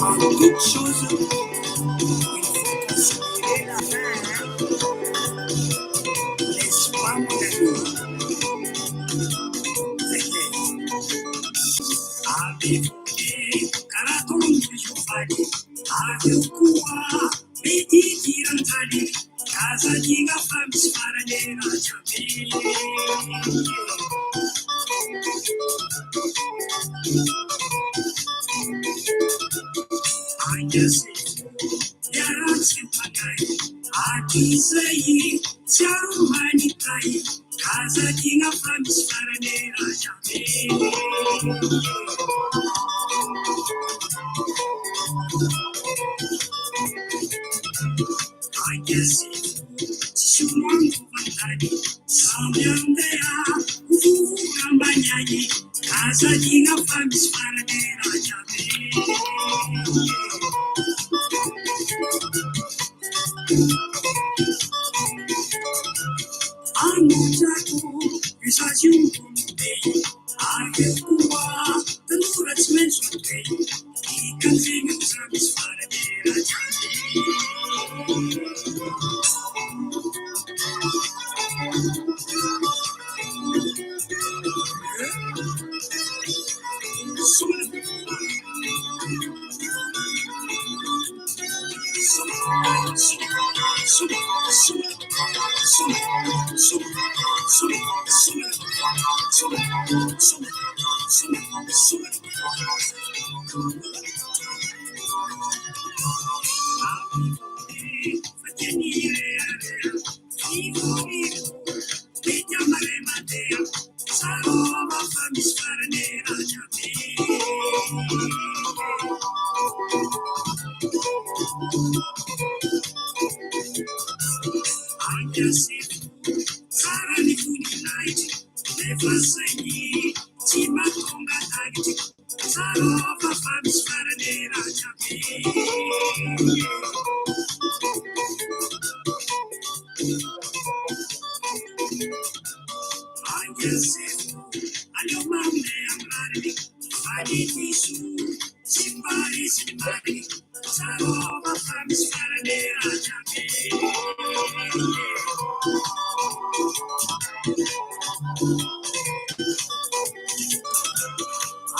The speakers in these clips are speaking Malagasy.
En toute chose, il faut considérer la fin. N'est-ce pas, mon ami? Abivuge karatonde jufari avyokuwa betikirantari kazakinga famisfaranera chabe anyase yaratsepagai akizai charumanikai kazakinga famisfaranera chabe anyase shumangu bandari samyandea uvukambanyayi kazakinga famisfaranera chabe Anujako visajunkumdei Argekuwa Tanurats mensundei Ikanzingu samisfaranera chabe Sarani kuninaiti, nevasenyi, timatonga tagiti, sarova famisfaranera chabe. Anyasefu, aliomamne amrani, aditisu, simbari simbari, sarova famisfaranera chabe.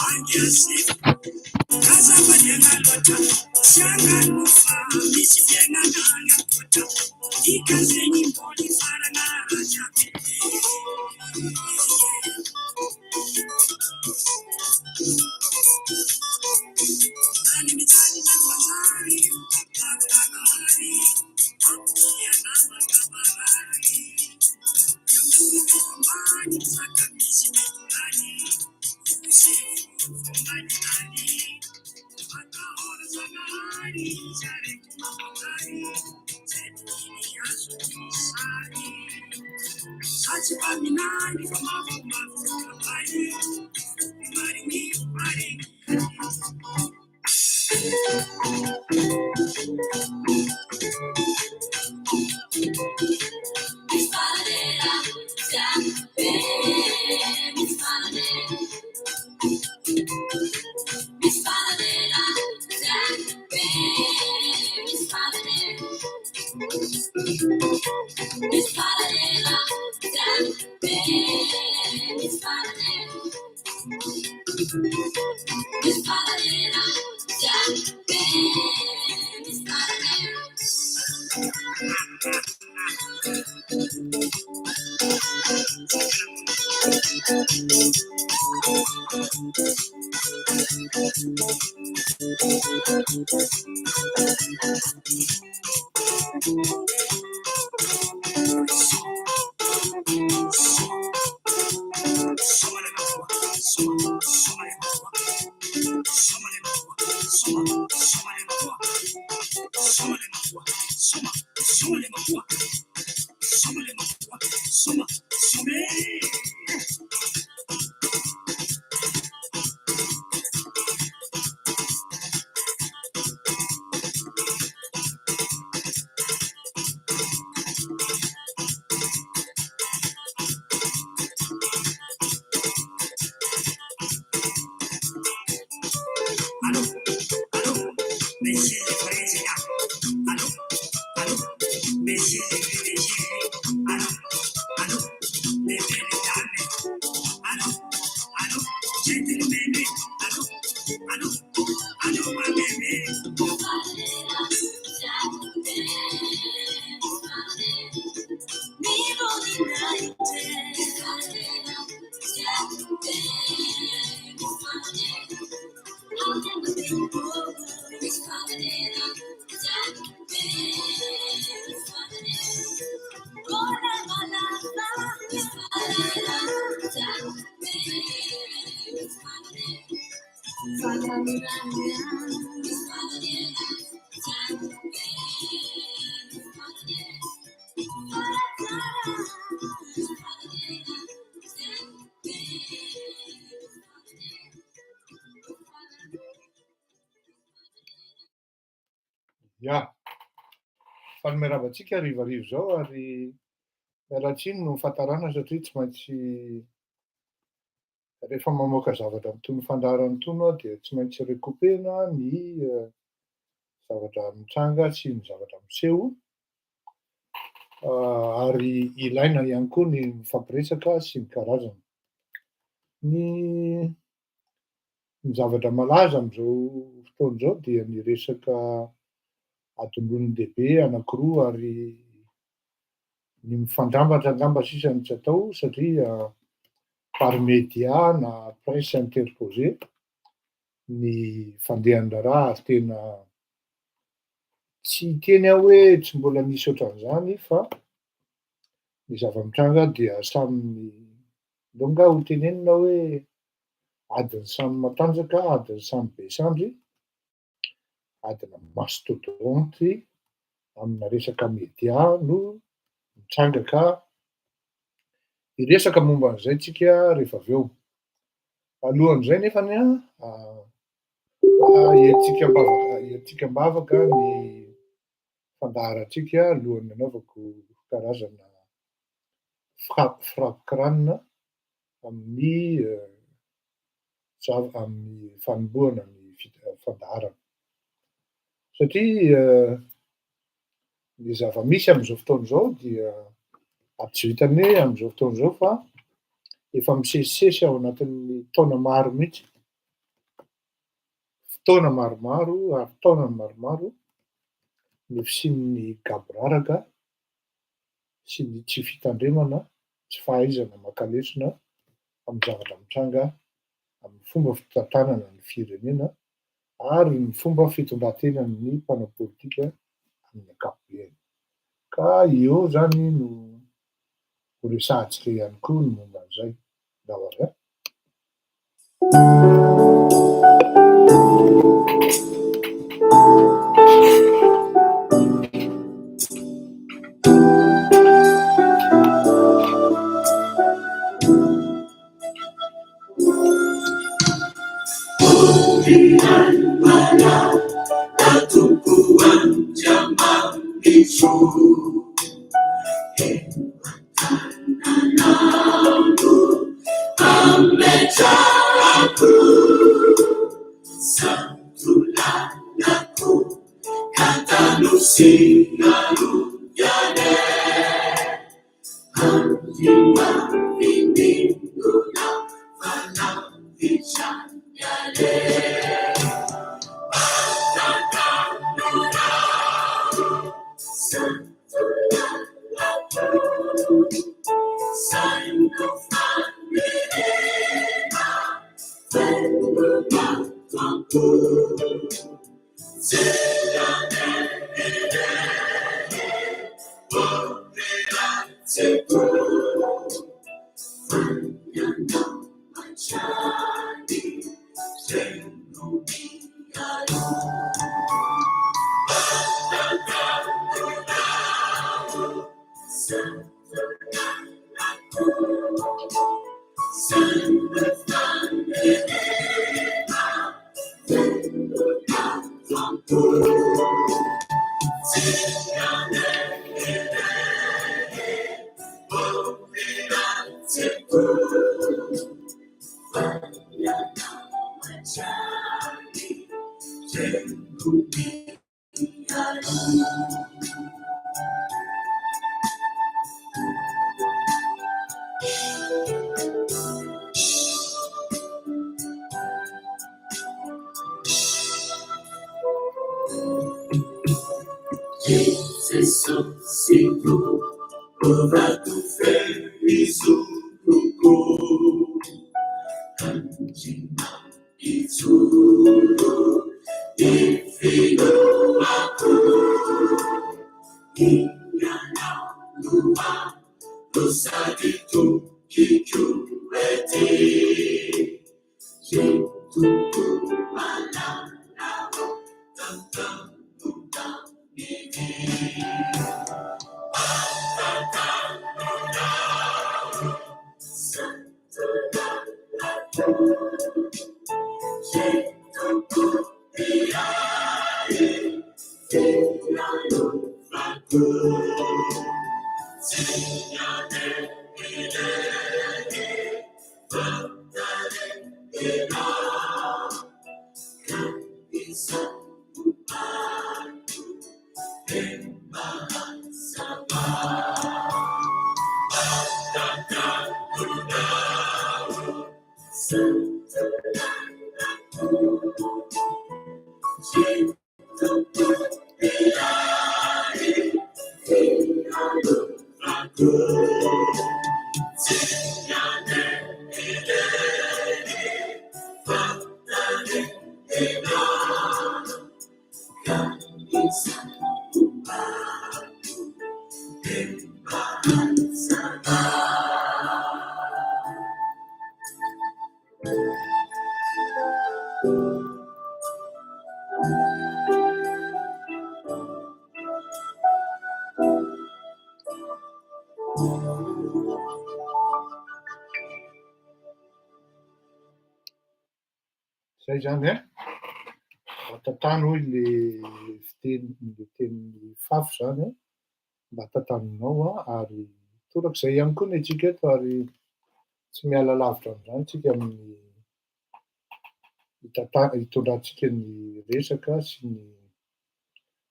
Anyasefu, kazama yengalota, shanganufa, misiyengananga kota, ikazenyi mboli faranara chabe. Nani mitani na mazari, kakanari, akia na makabarari, yunguni mikombani, sakamishi mikulani, yukusifu kumbani nani, makahora zanahari, jare kumapatari, zetini yasu kisari, sachi paminani, kamafu kapari, imari ni mari. Monsieur le Président, allô, allô, Monsieur le PDG, allô, allô, les belles dames, allô, allô, gentlemen, allô, allô, allô, ma bébé. Ja, fanimeravantsika rivarivo zao ary miala tsiny no fahatarana satria tsy maintsy rehefa mamoaka zavatra amin'itony fandaharana itony aho dia tsy maintsy rekopena ny zavatra mitranga sy ny zavatra miseho ary ilaina ihany koa ny mifampiresaka sy ny karazana. Ny zavatra malaza amin'izao fotoana izao dia ny resaka adin'olon-dehibe anankiroa ary ny mifandramatra angamba sisa no tsy atao satria par média na presse interposée ny fandehan-draharaha ary tena tsy teny aho hoe tsy mbola nisy ohatran'izany fa ny zava-mitranga dia samy longa ho tenenina hoe adiny samy matanjaka, adiny samy Besandry, adina mastodonty amina resaka média no mitranga ka hiresaka momba an'izay tsika rehefa avy eo. Alohan'izay nefany hiantsika mbavaka ny fandaharantsika alohan'ny hanaovako karazana frappe-crâne amin'ny fanombohana ny fandaharana. Satria ny zava-misy amin'izao fotoana izao dia tsy vitany hoe amin'izao fotoana izao fa efa misesisesy ao anatin'ny taona maro mihitsy. Fotoana maromaro ary taona maromaro ny fisian'ny gaboraraka sy ny tsy fitandremana, tsy fahaizana maka-lesona amin'ny zavatra mitranga amin'ny fomba fitantanana ny firenena ary ny fomba fitondran-tenan'ny mpanao politika amin'ny ankapobeny. Ka eo zany no horesahantsika ihany koa ny momba an'izay. Daholo. Zay zany a, tantarao hoy le tenin'ny fafy zany a, mba tantarinao a, ary torak'izay ihany koa ny antsika eto ary tsy miala lavitra amin'izany tsika amin'ny hitondrantsika ny resaka sy ny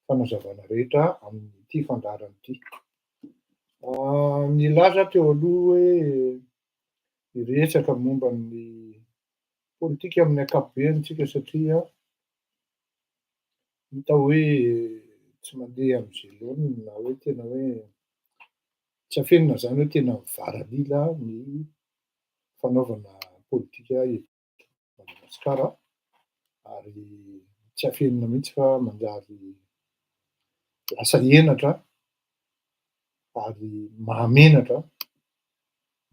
fanazavana rehetra amin'ity fandaharana ity. Nilaza teo aloha hoe hiresaka momba ny politika amin'ny ankapobeny satria hita hoe tsy mandeha am'zay na hoe tena hoe tsy afenina zany hoe tena mivaralila ny fanaovana politika eto Madagasikara ary tsy afenina mihitsy fa manjary lasa henatra ary mahamenatra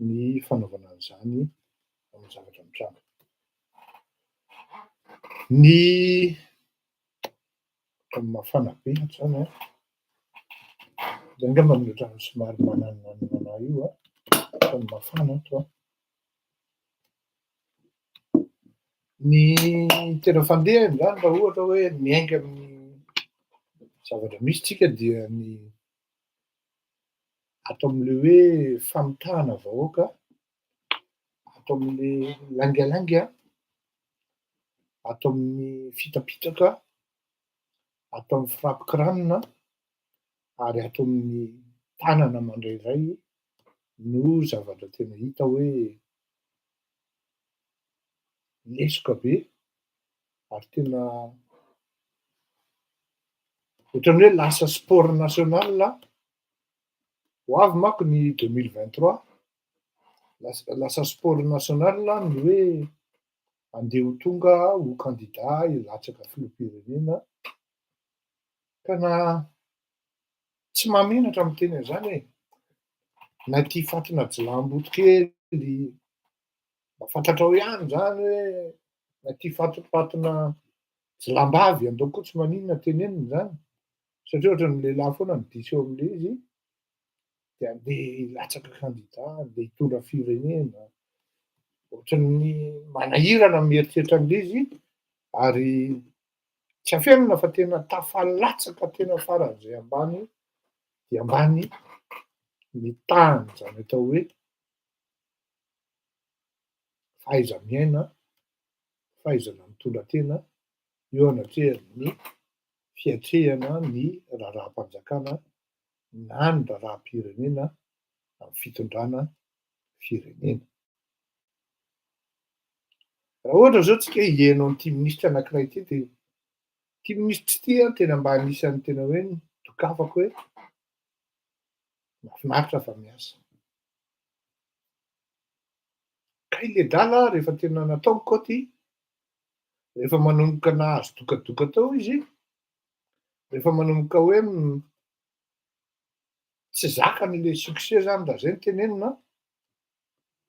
ny fanaovana an'izany amin'ny zavatra mitranga. Ny mafana be zany a, zay angamba ny ohatran'ny somary mananonanona io a, fa mafana ato a. Ny tena fandehany zany raha ohatra hoe miainga amin'ny zavatra misy tsika dia ny ato amin'le hoe famitahana vahoaka, ato amin'le langilangy, ato amin'ny fitapitraka, ato amin'ny firapin-kiranina ary ato amin'ny tanana mandraindray no zavatra tena hita hoe lesoka be ary tena ohatran'ny hoe lasa sport national ho avy manko ny 2023, lasa sport national ny hoe andeha ho tonga ho candidat hilatsaka filoham-pirenena ka na tsy mahamenatra miteny an'izany e, na ty fatina Jilamboto-kely mba fantatrao ihany zany hoe na ty fatina Jilam-bavy andao koa tsy maninona teneniny zany satria ohatran'ny lehilahy foana no diso eo amin'le izy de andeha hilatsaka candidat, andeha hitondra firenena, ohatran'ny manahirana mieritreritry an'le izy ary tsy afenina fa tena tafalatsaka tena faran'izay ambany dia ambany ny tany zany atao hoe fahaiza-miaina, fahaizana mitondra tena eo anatrehan'ny fiatrehana ny raharaham-panjakana na ny raharaham-pirenena amin'ny fitondrana firenena. Raha ohatra zao tsika hiaino an'ity minisitra anankiray ity de ity minisitra ity a tena mba anisan'ny tena hoe dokafako hoe mahafinaritra fa miasa. Ka ile-drala rehefa tena nataoko koa ty, rehefa manomboka nahazo dokadoka tao izy, rehefa manomboka hoe tsy zakany le succès zany raha zay no tenenina,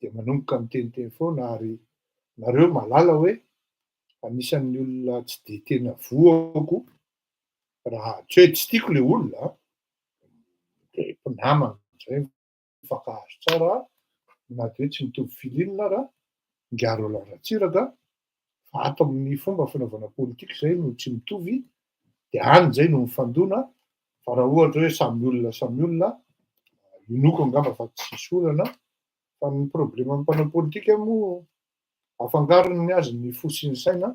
de manomboka miteniteny foana ary nareo mahalala hoe anisan'ny olona tsy de tena voako raha tsy hoe tsy tiako le olona de mpinamana zay mifankahazo tsara na de hoe tsy mitovy filinina ara, Ngaro Lalantsiraka, fa ato amin'ny fomba fanaovana politika zay no tsy mitovy, de any zay no mifandona, fa raha ohatra hoe samy olona inoko angamba fa tsisy olana, fa ny problema amin'ny mpanao politika moa afangarony ny azy ny fo sy ny saina,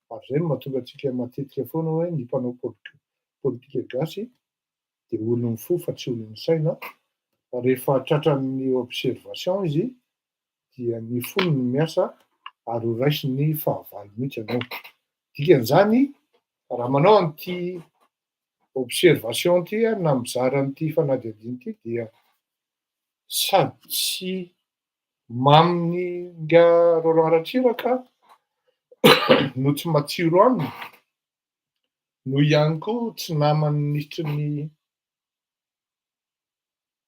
ary zay no mahatonga antsika matetika foana hoe ny mpanao politika gasy de olon'ny fo fa tsy olon'ny saina, rehefa tratran'ny observation izy dia ny fony no miasa ary ho raisiny fahavalo mihitsy ianao. Dikan'izany raha manao an'ity observation ty na mizara an'ity fanadihadiana ity dia sady tsy maminy nga Roland Ratsiraka no tsy matsiro aminy, no ihany koa tsy namany ministry ny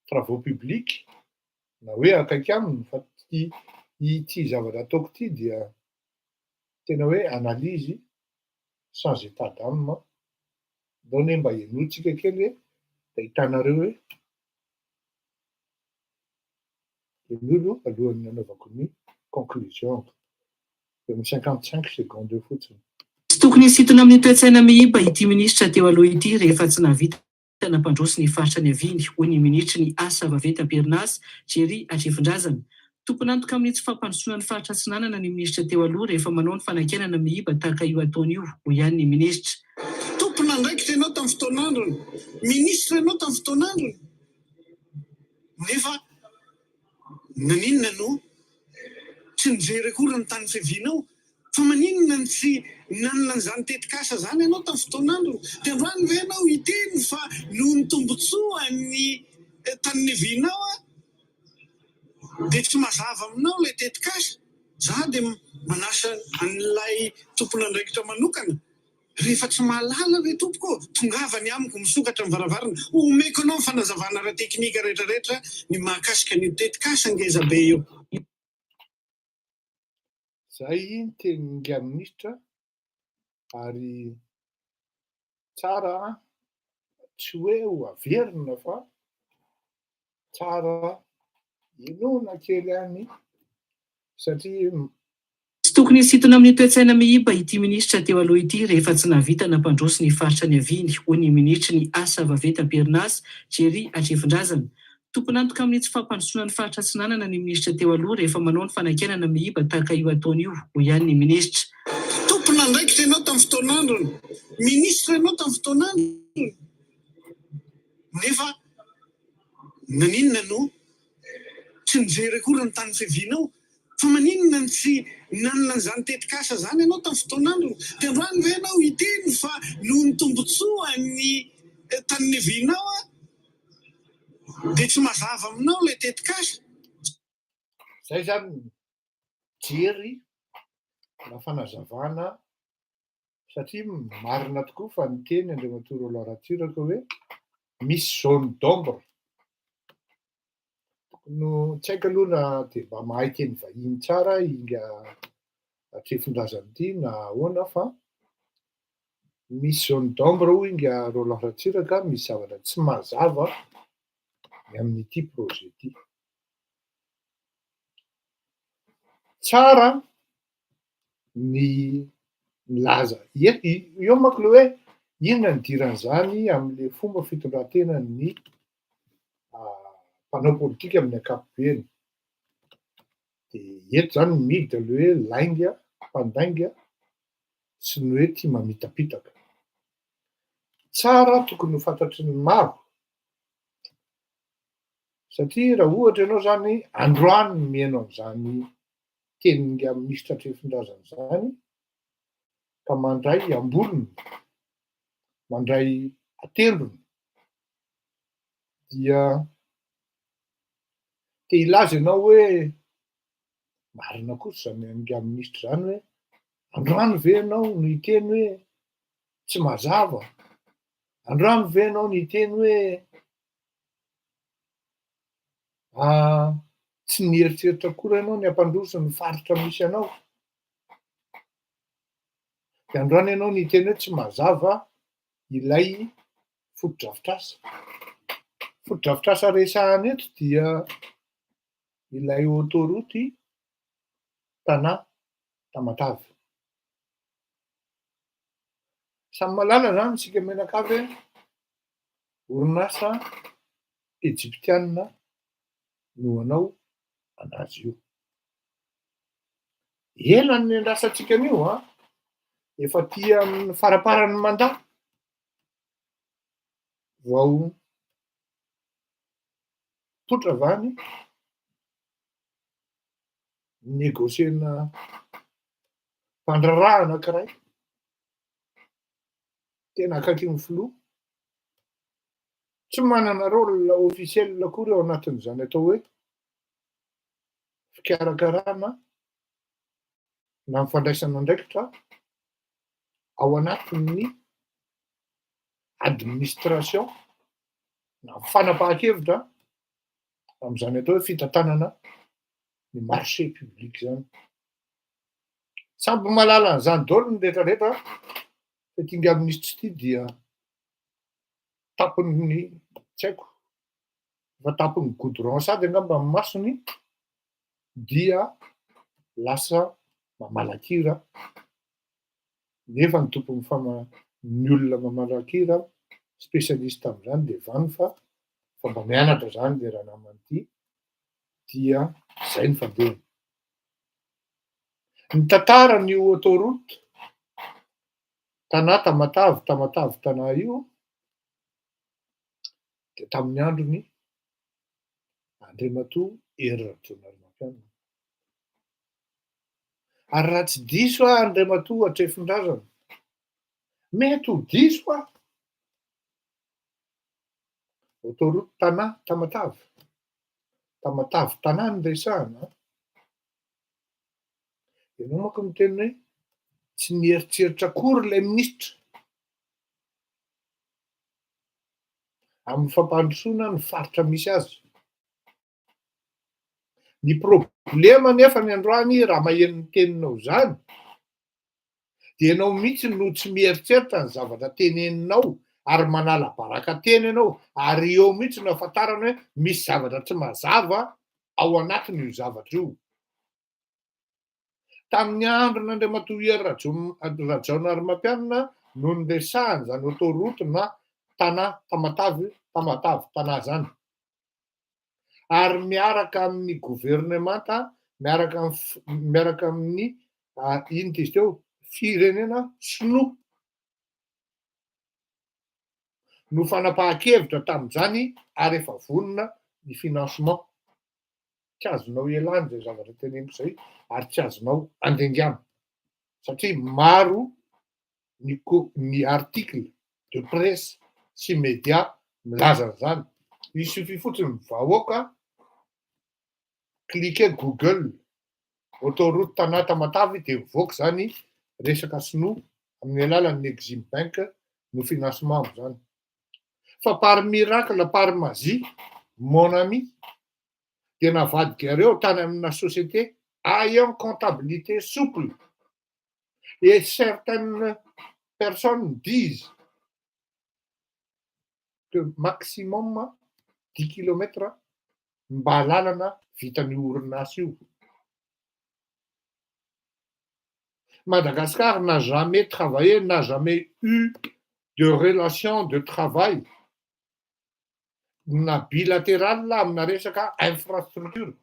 travaux publics na hoe akaiky aminy, fa ity zavatra ataoko ity dia tena hoe analyse sans état d'âme. Ndao ne mba hienotsika kely hoe de hitanareo hoe olo alohan'ny anaovako ny conclusion eo amin'ny 55 secondes eo fotsiny. Tsy tokony hisintona amin'ny toe-tsaina miiba ity minisitra teo aloha ity rehefa tsy nahavita nampandroso ny faritra ny aviny, hoy ny ministry ny asa vaventy Pernas Thierry Atrefondrazana. Tompon'antoka amin'ny tsy fampandrosoana ny faritra tsy nanana ny ministra teo aloha rehefa manao ny fanankenana miiba tahaka io ataony io, hoy ihany ny ministra. Tompona andraikitra ianao tamin'ny fotoan'androny, ministra ianao tamin'ny fotoan'androny, nefa naninona no tsy nijery akory ny tany fiavianao, fa maninona ny tsy nanana an'izany tetikasa zany ianao tamin'ny fotoan'androny, de androany ve ianao hiteny fa noho ny tombotsoa ny tany niavianao de tsy mazava aminao ilay tetikasa. Za de manasa an'ilay tompon'andraikitra manokana, rehefa tsy mahalala re tompoko, tongavany amiko misokatra amin'ny varavarana, omeko anao ny fanazavana ara teknika rehetrarehetra ny mahakasika ny tetikasa ngeza be io. Zay teny nga ministra, ary tsara tsy hoe ho averina fa tsara inoana kely any satria Tsy tokony hisintona amin'ny toe-tsaina miiba ity ministra teo aloha ity rehefa tsy nahavita nampandroso ny faritra ny aviny, hoy ny ministry ny asa vaventy Pernas Thierry Atrefondrazana. Tompon'antoka amin'ny tsy fampandrosoana ny faritra tsy nanana ny ministra teo aloha rehefa manao ny fanankenana miiba tahaka io ataony io, hoy ihany ny ministra. Tompona andraikitra ianao tamin'ny fotoan'androny, ministra ianao tamin'ny fotoan'androny, nefa naninona no tsy nijery akory ny tany fiavianao, fa maninona ny tsy nanana an'izany tetikasa zany ianao tamin'ny fotoan'androny, de androany ve ianao hiteny fa noho ny tombotsoa ny tany niavianao de tsy mazava aminao ilay tetikasa. zay zany jery na fanazavana, satria marina tokoa fa niteny Andriamatoa Roland Ratsiraka hoe misy zone d'ombre. No tsy haiko aloha na de mba mahay teny vahiny tsara inga Atrefondrazana ity na ahoana, fa misy zone d'ombre hoy inga Roland Ratsiraka, misy zavatra tsy mazava ny amin'ity projet ity. Tsara ny milaza io manko le hoe inona ny diran'izany amin'le fomba fitondran-tenan'ny mpanao politika amin'ny ankapobeny. De eto zany midy le hoe lainga, mpandainga sy ny hoe tia mamitapitaka. tsara tokony ho fantatry ny maro. Satria raha ohatra ianao zany androany no mihaino an'izany tenin'ny minisitra Trefondrazana zany, ka mandray ambolony, mandray atendrony, dia te hilaza ianao hoe marina kosa zany minisitra zany hoe androany ve ianao no hiteny hoe tsy mazava, androany ve ianao no hiteny hoe tsy nieritseritra akory ianao ny ampandroso ny faritra misy anao, de androany ianao no hiteny hoe tsy mazava ilay foto-drafitrasa. Foto-drafitrasa resahana eto dia ilay autoroute Tana Tamatave. Samy malala zany isika menakavy orinasa Egyptiana no anao anazy io. Ela ny andrasantsika an'io efa ty amin'ny faraparan'ny mandat vao potra vany negosiena mpandraraha anankiray tena akaiky ny filoha, tsy manana rôle officiel akory ao anatin'izany atao hoe fikarakarana na ny fandraisana andraikitra ao anatin'ny administration na fanapahan-kevitra amin'izany atao hoe fitantanana ny marché public zany. Samby malala an'izany daholo ny rehetrarehetra fa ty ministra ty dia tapony tsy haiko fa tapony goudron sady angamba ny masony dia lasa mamalakira, nefa ny tompony ny olona mamalakira spesialista amin'izany de vany fa mba mianatra zany le raha namany ity dia zay ny fandehany. Ny tantaran'io autoroute Tana Tamatave Tana io de tamin'ny androny Andriamatoa Hery Rajaonarimampianina. Ary raha tsy diso Andriamatoa Trefondrazana, mety ho diso autoroute Tana Tamatave Tana ny resahana. Ianao manko miteny hoe tsy nieritseritra akory ilay minisitra amin'ny fampandrosoana ny faritra misy azy. Ny problema nefa ny androany raha maheno ny teninao zany de ianao mihitsy no tsy mieritseritra ny zavatra teneninao ary manala baraka teny ianao ary eo mihitsy no ahafantarana hoe misy zavatra tsy mazava ao anatiny io zavatra io. Tamin'ny andron'Andriamatoa Hery Rajaonarimampianina no niresahany zany autoroute na Tana Tamatave Tana zany. Ary miaraka amin'ny gouvernemanta, miaraka amin'ny ino izy teo firenena sinoa no fanapahan-kevitra tamin'izany ary efa vonona ny financement. Tsy azonao ialany zay zavatra teneniko zay ary tsy azonao andingana satria maro ny article de presse sy média milaza an'izany. Il suffit fotsiny vahoaka cliquer Google autoroute Tana Tamatave de mivoaka zany resaka sinoa amin'ny alalan'ny Exim Bank no financement amin'izany. Fa par miracle par magie mon ami dia navadikareo tany amina société ayant comptabilité souple et certaines personnes disent que maximum 10 kilomètres mba lalana vitan'ny orinasa io. Madagascar n'a jamais travaillé, n'a jamais eu de relation de travail na bilatéral amina resaka infrastructure,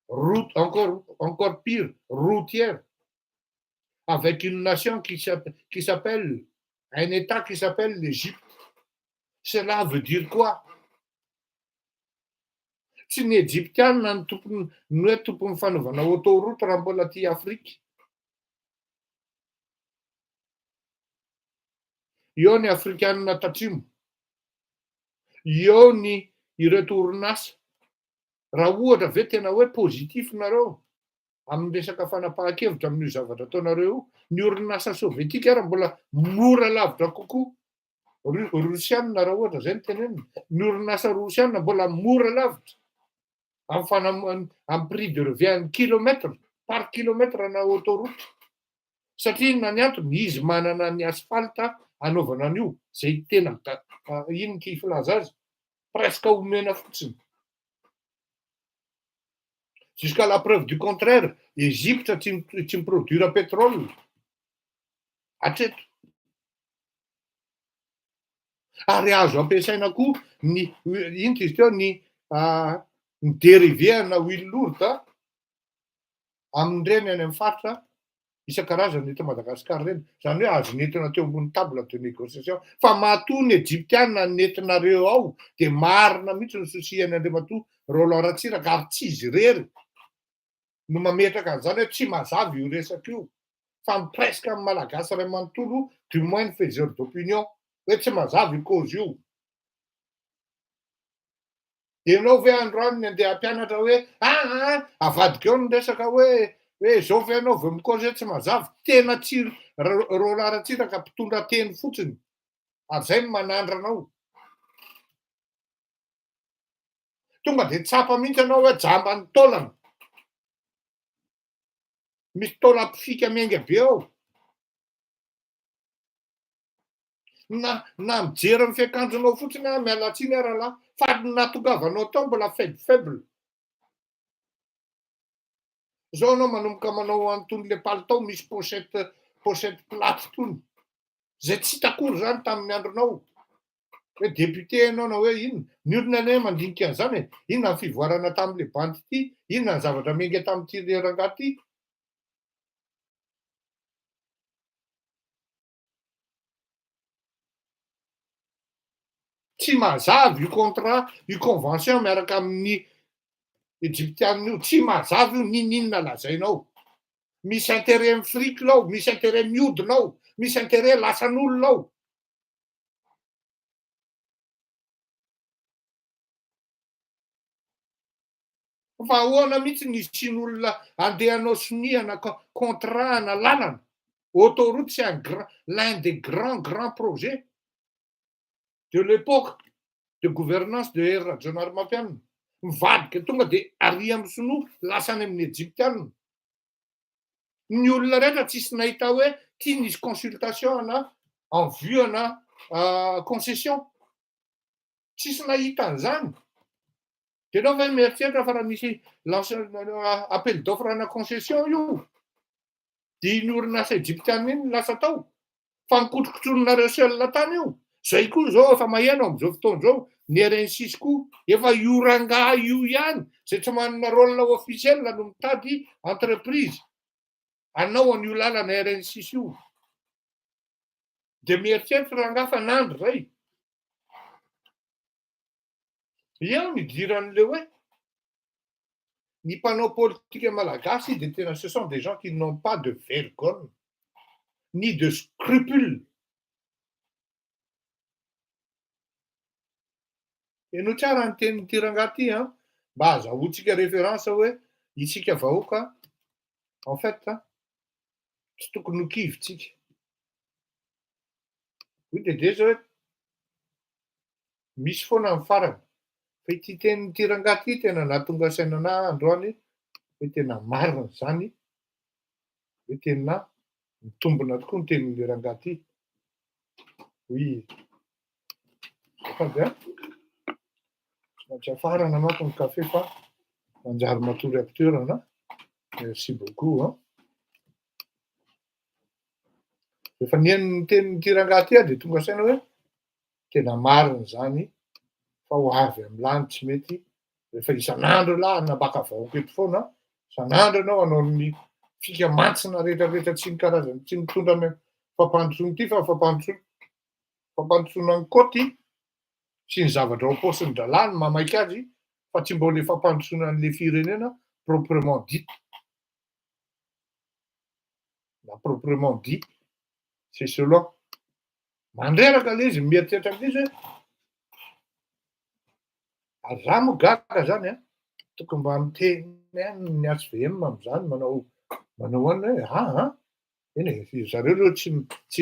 route, encore pire, routière, avec une nation qui s'appelle, un État qui s'appelle l'Égypte. Cela veut dire quoi? Tsy ny Egyptianina ny tompony no hoe tompon'ny fanaovana autoroute raha mbola aty Afrika. Eo ny Afrikanina tatrimo. Eo ny ireto orinasa. Raha ohatra ve tena hoe pozitif nareo amin'ny resaka fanapahan-kevitra amin'io zavatra ataonareo, ny orinasa sovietika raha mbola mora lavitra kokoa. Rosianina raha ohatra zay ny tenenina. Ny orinasa rosianina mbola mora lavitra. Amin'ny prix de revient kilomètre par kilomètre na autoroute. Satria na ny antony izy manana ny asfalta anaovana an'io, zay tena ino ny filaza azy, presque omena fotsiny. Jusqu'à la preuve du contraire, Égypte tsy miproduira pétrole. Hatreto. Ary azo ampiasaina koa ny ino izy teo ny dérivé na huile lourde amin'ireny any amin'ny faritra isan-karazany eto Madagasikara reny. Zany hoe azo nentina teo ambony table de négociation. Fa matoa ny Egyptianina nentinareo ao dia marina mihitsy ny sosian'i Andriamatoa Roland Ratsiraka ary tsy izy irery no mametraka an'izany hoe tsy mazava io resaka io. Fa presque amin'ny malagasy ray manontolo, du moins ny faiseur d'opinion, hoe tsy mazava io cause io. Ianao ve androany ny andeha hampianatra hoe avadika eo ny resaka hoe zao ve ianao vao mikôzy hoe tsy mazava. Tena tsy Roland Ratsiraka mpitondra teny fotsiny. Ary zay no manandra anao. Tonga dia tsapa mihitsy anao hoe jamba ny taolana. Misy taola mpifika miainga be ao. Na mijery ny fiakanjonao fotsiny miala tsiny rahalahy. Fa natongavanao tao mbola faible. Zao anao manomboka manao an'itony le palitao misy pochette plate tony. Zay tsy hitakory zany tamin'ny andronao. Hoe député ianao na hoe inona. Ny olona ane mandinika an'izany. Inona ny fivoarana tamin'le bandy ity? Inona ny zavatra miainga tamin'ity rangahy ity? Tsy mazava io contrat, io convention miaraka amin'ny Egyptianina io. Tsy mazava io ninona lazainao. Misy intérêt amin'ny frikinao, misy intérêt miodinao, misy intérêt lasan'olonao. Fa ahoana mihitsy ny isian'olona andehanao sonihana contrat na lalana. Autoroute c'est l'un des grands projets de l'époque de gouvernance de Rajaonarimampianina. Mivadika tonga dia arỳ amin'ny sinoa lasany amin'ny Egyptianina. Ny olona rehetra tsisy nahita hoe tia nisy consultation na en vue na concession. Tsisy nahita an'izany. Dia ianao ve mieritreritra fa raha misy appel d'offre na concession io, dia ny orinasa Egyptianina iny lasa tao. Fa mikotrokotronareo seul tany io. Zay koa zao efa maheno amin'izao fotoan'izao, ny RN6 koa efa io rangahy io ihany, zay tsy manana rôle officiel no mitady entreprise anao an'io lalana RN6 io. Dia mieritreritra rangahy fa nandro zay. Eo ny idiran'le hoe ny mpanao politika malagasy dia tena ce sont des gens qui n'ont pas de vergogne ni de scrupule. Eno tsara ny tenin'ity rangahy ity mba azahoantsika référence hoe isika vahoaka en fait tsy tokony ho kivitsika. Dia zao hoe misy foana amin'ny farany. Fa ity tenin'ity rangahy ity tena nahatonga sainana androany hoe tena marina zany. Hoe tena mitombona tokoa ny tenin'le rangahy ity. Oui. Tsy afarana manko ny kafe fa manjary matory apitoerana. Merci beaucoup. Rehefa nihaino ny tenin'ity rangahy ity dia tonga saina hoe tena marina zany fa ho avy amin'ny lany tsy mety. Rehefa isan'andro lahy nabaka vahoaka eto foana, isan'andro ianao hanao ny fikamantsina rehetrarehetra tsy ny karazany, tsy mitondra fampandosoana ity fa fampandosoana ny kôty. sy ny zavatra ao am-paosin-dralàny mamaika azy fa tsy mbola efa mpandrosoana an'le firenena proprement dit. Na proprement dit, c'est selon. Mandreraka le izy mieritreritra amin'izy hoe raha moa gaga zany a, tokony mba miteny ny HVM amin'izany manao anina hoe eny zareo reo tsy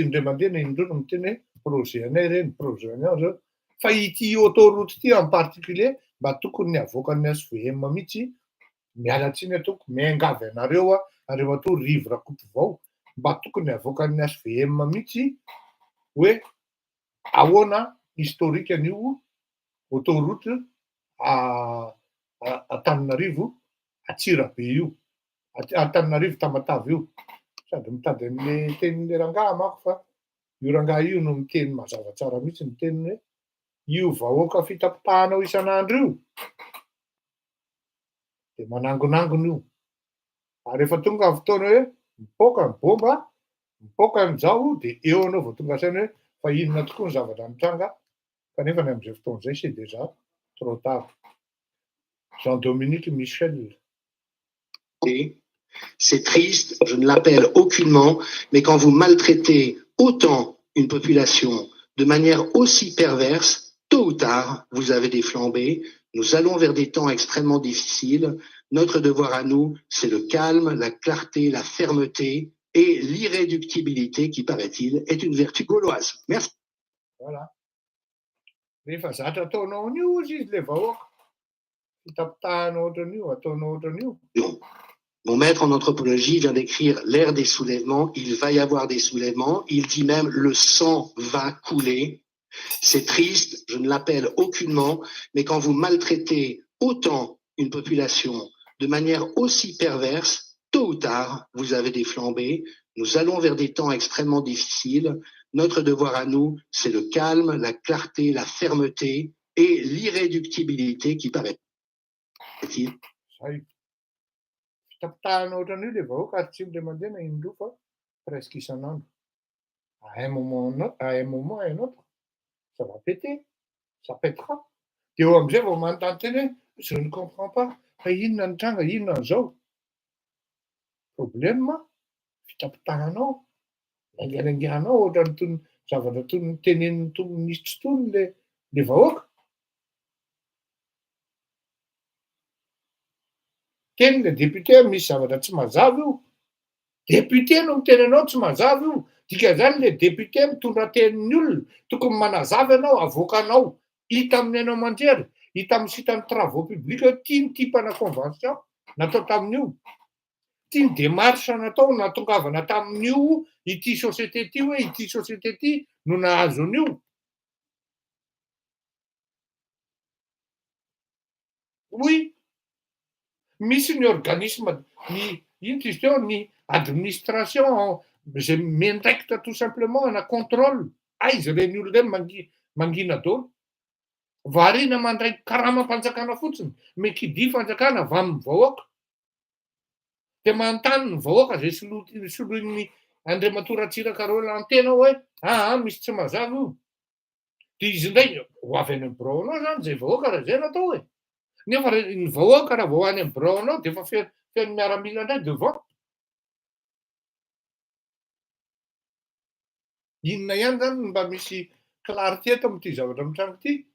indray mandeha na indreo no miteny hoe projet anay reny, projet anay zao. Fa ity autoroute ity en particulier mba tokony ny avoakan'ny HVM mihitsy miala tsiny atoko miangavy anareo areo atao rivo rakoto vao mba tokony avoakan'ny HVM mihitsy hoe ahoana historique an'io autoroute Antananarivo Atsirabe io, Antananarivo Tamatave io. Sady mitady an'le tenin'le rangahy manko fa io rangahy io no miteny mazava tsara mihitsy ny teniny hoe io vahoaka fitapitahanao isan'andro io de manangonangona io. Ary rehefa tonga ny fotoana hoe mipoaka ny bomba, mipoaka ny zao de eo anao vao tonga saina hoe fa inona tokoa ny zavatra mitranga kanefa ny amin'izay fotoana izay c'est déjà trop tard. Jean-Dominique Michel. C'est triste, je ne l'appelle aucunement, mais quand vous maltraitez autant une population de manière aussi perverse, tôt ou tard, vous avez des flambées. Nous allons vers des temps extrêmement difficiles. Notre devoir à nous, c'est le calme, la clarté, la fermeté et l'irréductibilité qui, paraît-il, est une vertu gauloise. Merci. Voilà. Rehefa zatra ataonao an'io izy le vahoaka. Fitapitahanao ohatran'io, ataonao ohatran'io. Mon maître en anthropologie vient d'écrire l'ère des soulèvements. Il va y avoir des soulèvements. Il dit même le sang va couler. C'est triste, je ne l'appelle aucunement, mais quand vous maltraitez autant une population de manière aussi perverse, tôt ou tard, vous avez des flambées. Nous allons vers des temps extrêmement difficiles. Notre devoir à nous, c'est le calme, la clarté, la fermeté et l'irréductibilité qui paraît-il. Fitapitahanao ohatran'io le vahoaka ary tsy indray mandeha na indroa fa presque isan'andro. À un moment et un autre, ça va péter, ça pètera. De eo am'izay vao manontany teny hoe je ne comprends pas, fa inona ny tranga, inona an'izao. Problème fitapitahanao, laingalanganao ohatran'ny toy ny zavatra toy ny tenenin'ny ministra tony le vahoaka. Teny le député misy zavatra tsy mazava io. Député no miteny anao tsy mazava io. Dikan'izany le député mitondra tenin'ny olona, tokony manazava ianao, avoakanao, hita amin'ny haino aman-jery, hita amin'ny sitan'ny travaux publics hoe tia ny tipana convention natao tamin'io. Tia ny démarche natao natongavana tamin'io ity société ity hoe ity société ity no nahazo an'io. Oui, misy ny organisme ny ino izy teo ny administration zay miandraikitra tout simplement ana contrôle. Izy reny olona reny mangina daholo. Variana mandraiky karama fanjakana fotsiny, mais qui dit fanjakana avy amin'ny vahoaka. De manontany ny vahoaka zay soloin'ny Andriamatoa Ratsiraka Roland-tena hoe misy tsy mazava io. De izy ndray ho avy any amin'ny bureau-nao zany zay vahoaka raha zay natao hoe. Nefa ny vahoaka raha vao any amin'ny bureau-nao de efa feno miaramila indray devant. Inona ihany zany mba misy clarté eto amin'ity zavatra mitranga ity.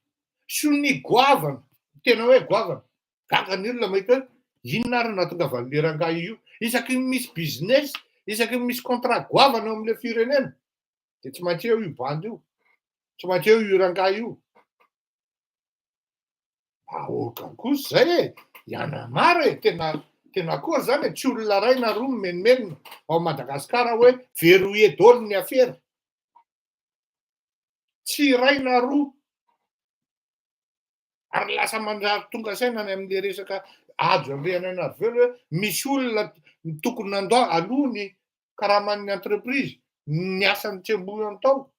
Sony goavana, tena hoe goavana. Gagan'ny olona mahita hoe inona ary nahatongavan'le rangahy io. Isaky ny misy business, isaky ny misy contrat goavana ao amin'le firenena. De tsy maintsy eo io bandy io. Tsy maintsy eo io rangahy io. Ahoaka kosa zay iana maro tena koa zany tsy olona ray na roa menomenona ao Madagasikara hoe verrouillé daholo ny affaire. Tsy ray na roa. Ary lasa manjary tonga saina ny amin'le resaka ajo Andriananarivelo hoe misy olona tokony nandao aloha ny karaman'ny entreprise ny asany tsembohany tao.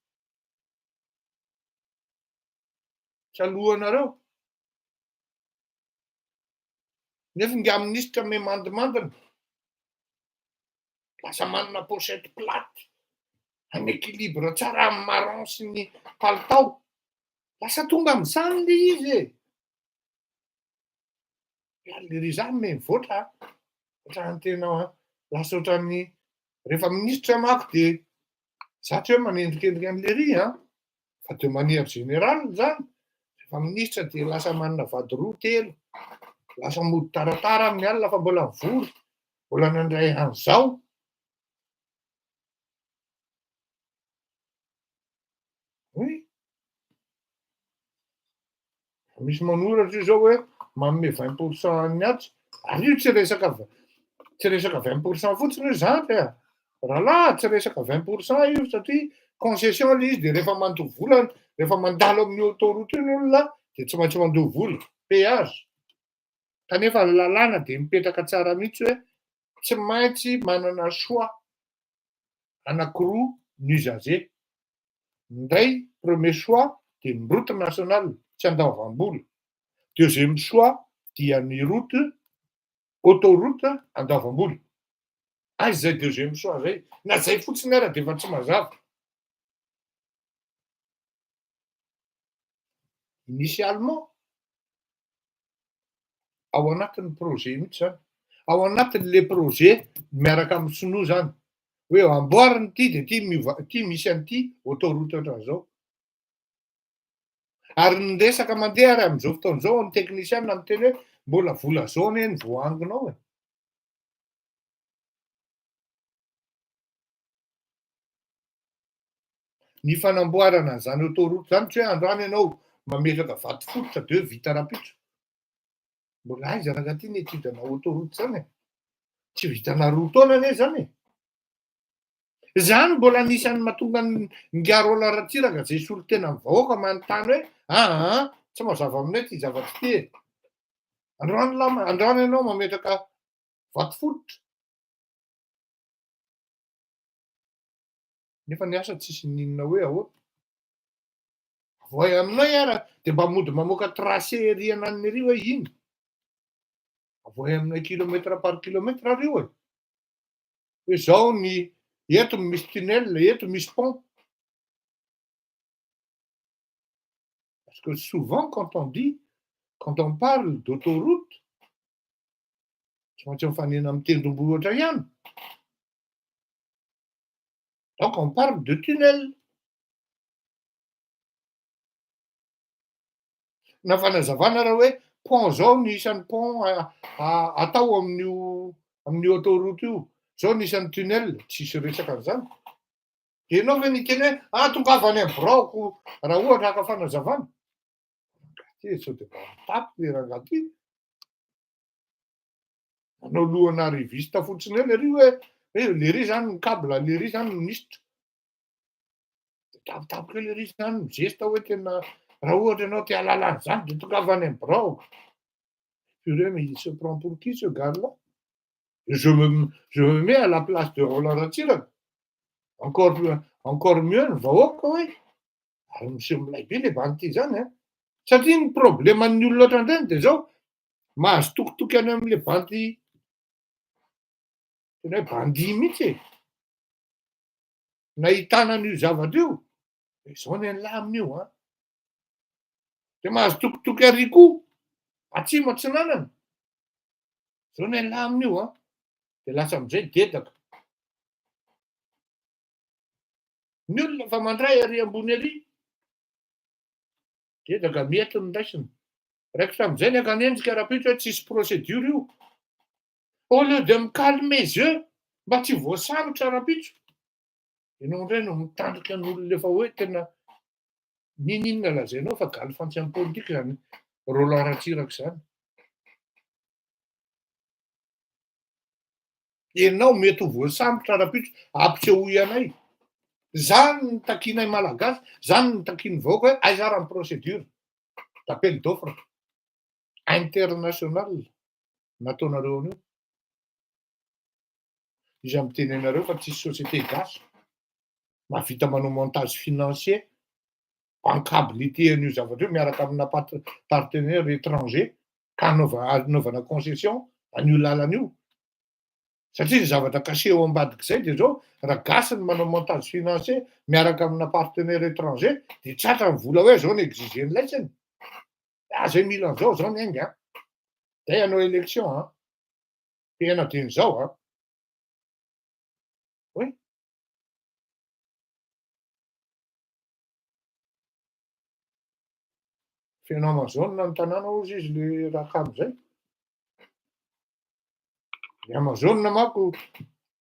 Tsy alohanareo. Nefa ngia ministra me mandimandina. Lasa manana pochette plate. Un équilibre tsara amin'ny marron sy ny palitao. lasa tonga amin'izany le izy e. Le ry zany me mivoatra ohatrany tena lasa ohatran'ny rehefa minisitra mako dia zatra hoe manendrikendrika an'le ry fa de manière générale zany rehefa minisitra dia lasa manana vady roa telo, lasa mody taratara amin'ny alina fa mbola mivory, mbola nandray an'izao. Oui. Misy manoratra io zao hoe manome 20% ny atsy, ary io tsy resaka 20% fotsiny io zany rahalahy, tsy resaka 20% io satria concession le izy dia rehefa mandoha vola, rehefa mandalo amin'ny autoroute iny olona dia tsy maintsy mandoha vola, péage. Kanefa ny lalàna dia mipetraka tsara mihitsy hoe tsy maintsy manana choix anankiroa ny usager. Indray premier choix dia ny route nationale tsy andavam-bola. Deuxième choix dia ny route autoroute andavam-bola. Zay deuxième choix zay. Na zay fotsiny ara dia efa tsy mazava. Initialement ao anatin'ny projet mihitsy zany. Ao anatin'le projet miaraka amin'ny sinoa zany. Hoe amboarina ity dia ity misy an'ity autoroute ohatran'izao. Ary ny resaka mandeha ary amin'izao fotoan'izao ny teknisiana miteny hoe mbola vola zao anie ny voangonao e. Ny fanamboarana an'izany autoroute zany tsy hoe androany ianao mametraka vato fototra dia hoe vita rapitro. Mbola aiza raha ty ny etudana autoroute zany e. Tsy vitana roa taona anie zany e. Zany mbola anisan'ny mahatonga ny ngaro olaratsiraka zay solon-tena amin'ny vahoaka manontany hoe tsy mazava aminay ty zavatra ty e. Androany ianao mametraka vato fototra. Nefa ny asa tsisy ninona hoe ahoana. Voay aminay ara dia mba mody mamoaka tracé ery ananiny hoe iny. Voay aminay kilomètre par kilomètre ary io e. Hoe zao ny eto misy tunnel, eto misy pont. Parce que souvent quand on parle d'autoroute, tsy maintsy mifanena amin'ny tendrombohitra ihany. Donc on parle de tunnel. Na fanazavana raha hoe pont zao ny isan'ny pont atao amin'ny autoroute io. Zao ny isan'ny tunnel, tsisy resaka an'izany. Dia ianao ve miteny hoe tongava any amin'ny braoko raha ohatra haka fanazavana. Ty sao dia mba mitapy le rangahy ty. Anao lohana arriviste fotsiny eo le ry hoe le ry zany ny câble, le ry zany minisitra. Tapitapika le ry zany mizesta hoe tena raha ohatra ianao te hahalala an'izany dia tongava any amin'ny braoko. Purée, mais il se prend pour qui ce gars-là? Je me mets à la place de Roland Ratsiraka. Encore mieux ny vahoaka hoe ary monsieur milay be le banty zany a. Satria ny probleman'ny olona ohatran'ireny dia zao mahazo tokotoky any amin'le banty tena hoe bandia mihitsy e. Nahitana an'io zavatra io. Izao ny an'lahy amin'io a. Dia mahazo tokotoky ary koa atsimo atsinanana. Izao ny an'lahy amin'io a. Dia lasa amin'izay dedaka. Ny olona fa mandray ary ambony ary. Dedaka mety ny raisiny. Raikitra amin'izay ny akanenjika rapitra hoe tsisy procédure io. Au lieu de me calmer jeu, mba tsy voasarotra rapitra. Ianao indray no mitandrika ny olona efa hoe tena ninona lazainao fa galy fantsy politika zany Roland Ratsiraka zany. Ianao mety ho voasambotra rapitra ampisehoy anay. Zany ny takinay malagasy, zany ny takin'ny vahoaka hoe aiza raha ny procédure d'appel d'offre international nataonareo anio. Izy amitenenareo fa tsisy société gasy mahavita manao montage financier, bancabilité an'io zavatra io miaraka amina partenaire étranger ka anaovana concession an'io lalana io. Satria ny zavatra caché ao ambadik'izay dia zao raha gasy ny manao montage financier miaraka amina partenaire étranger dia tratra ny vola hoe zao ny exigé ny laitsiny. Zay mila an'izao zao ny aingy a. Zay hanao élection a. Tena dian'izao a. Oy. Feno Amazon ny tanàna ozy izy le raha kam'izay. Ny Amazon manko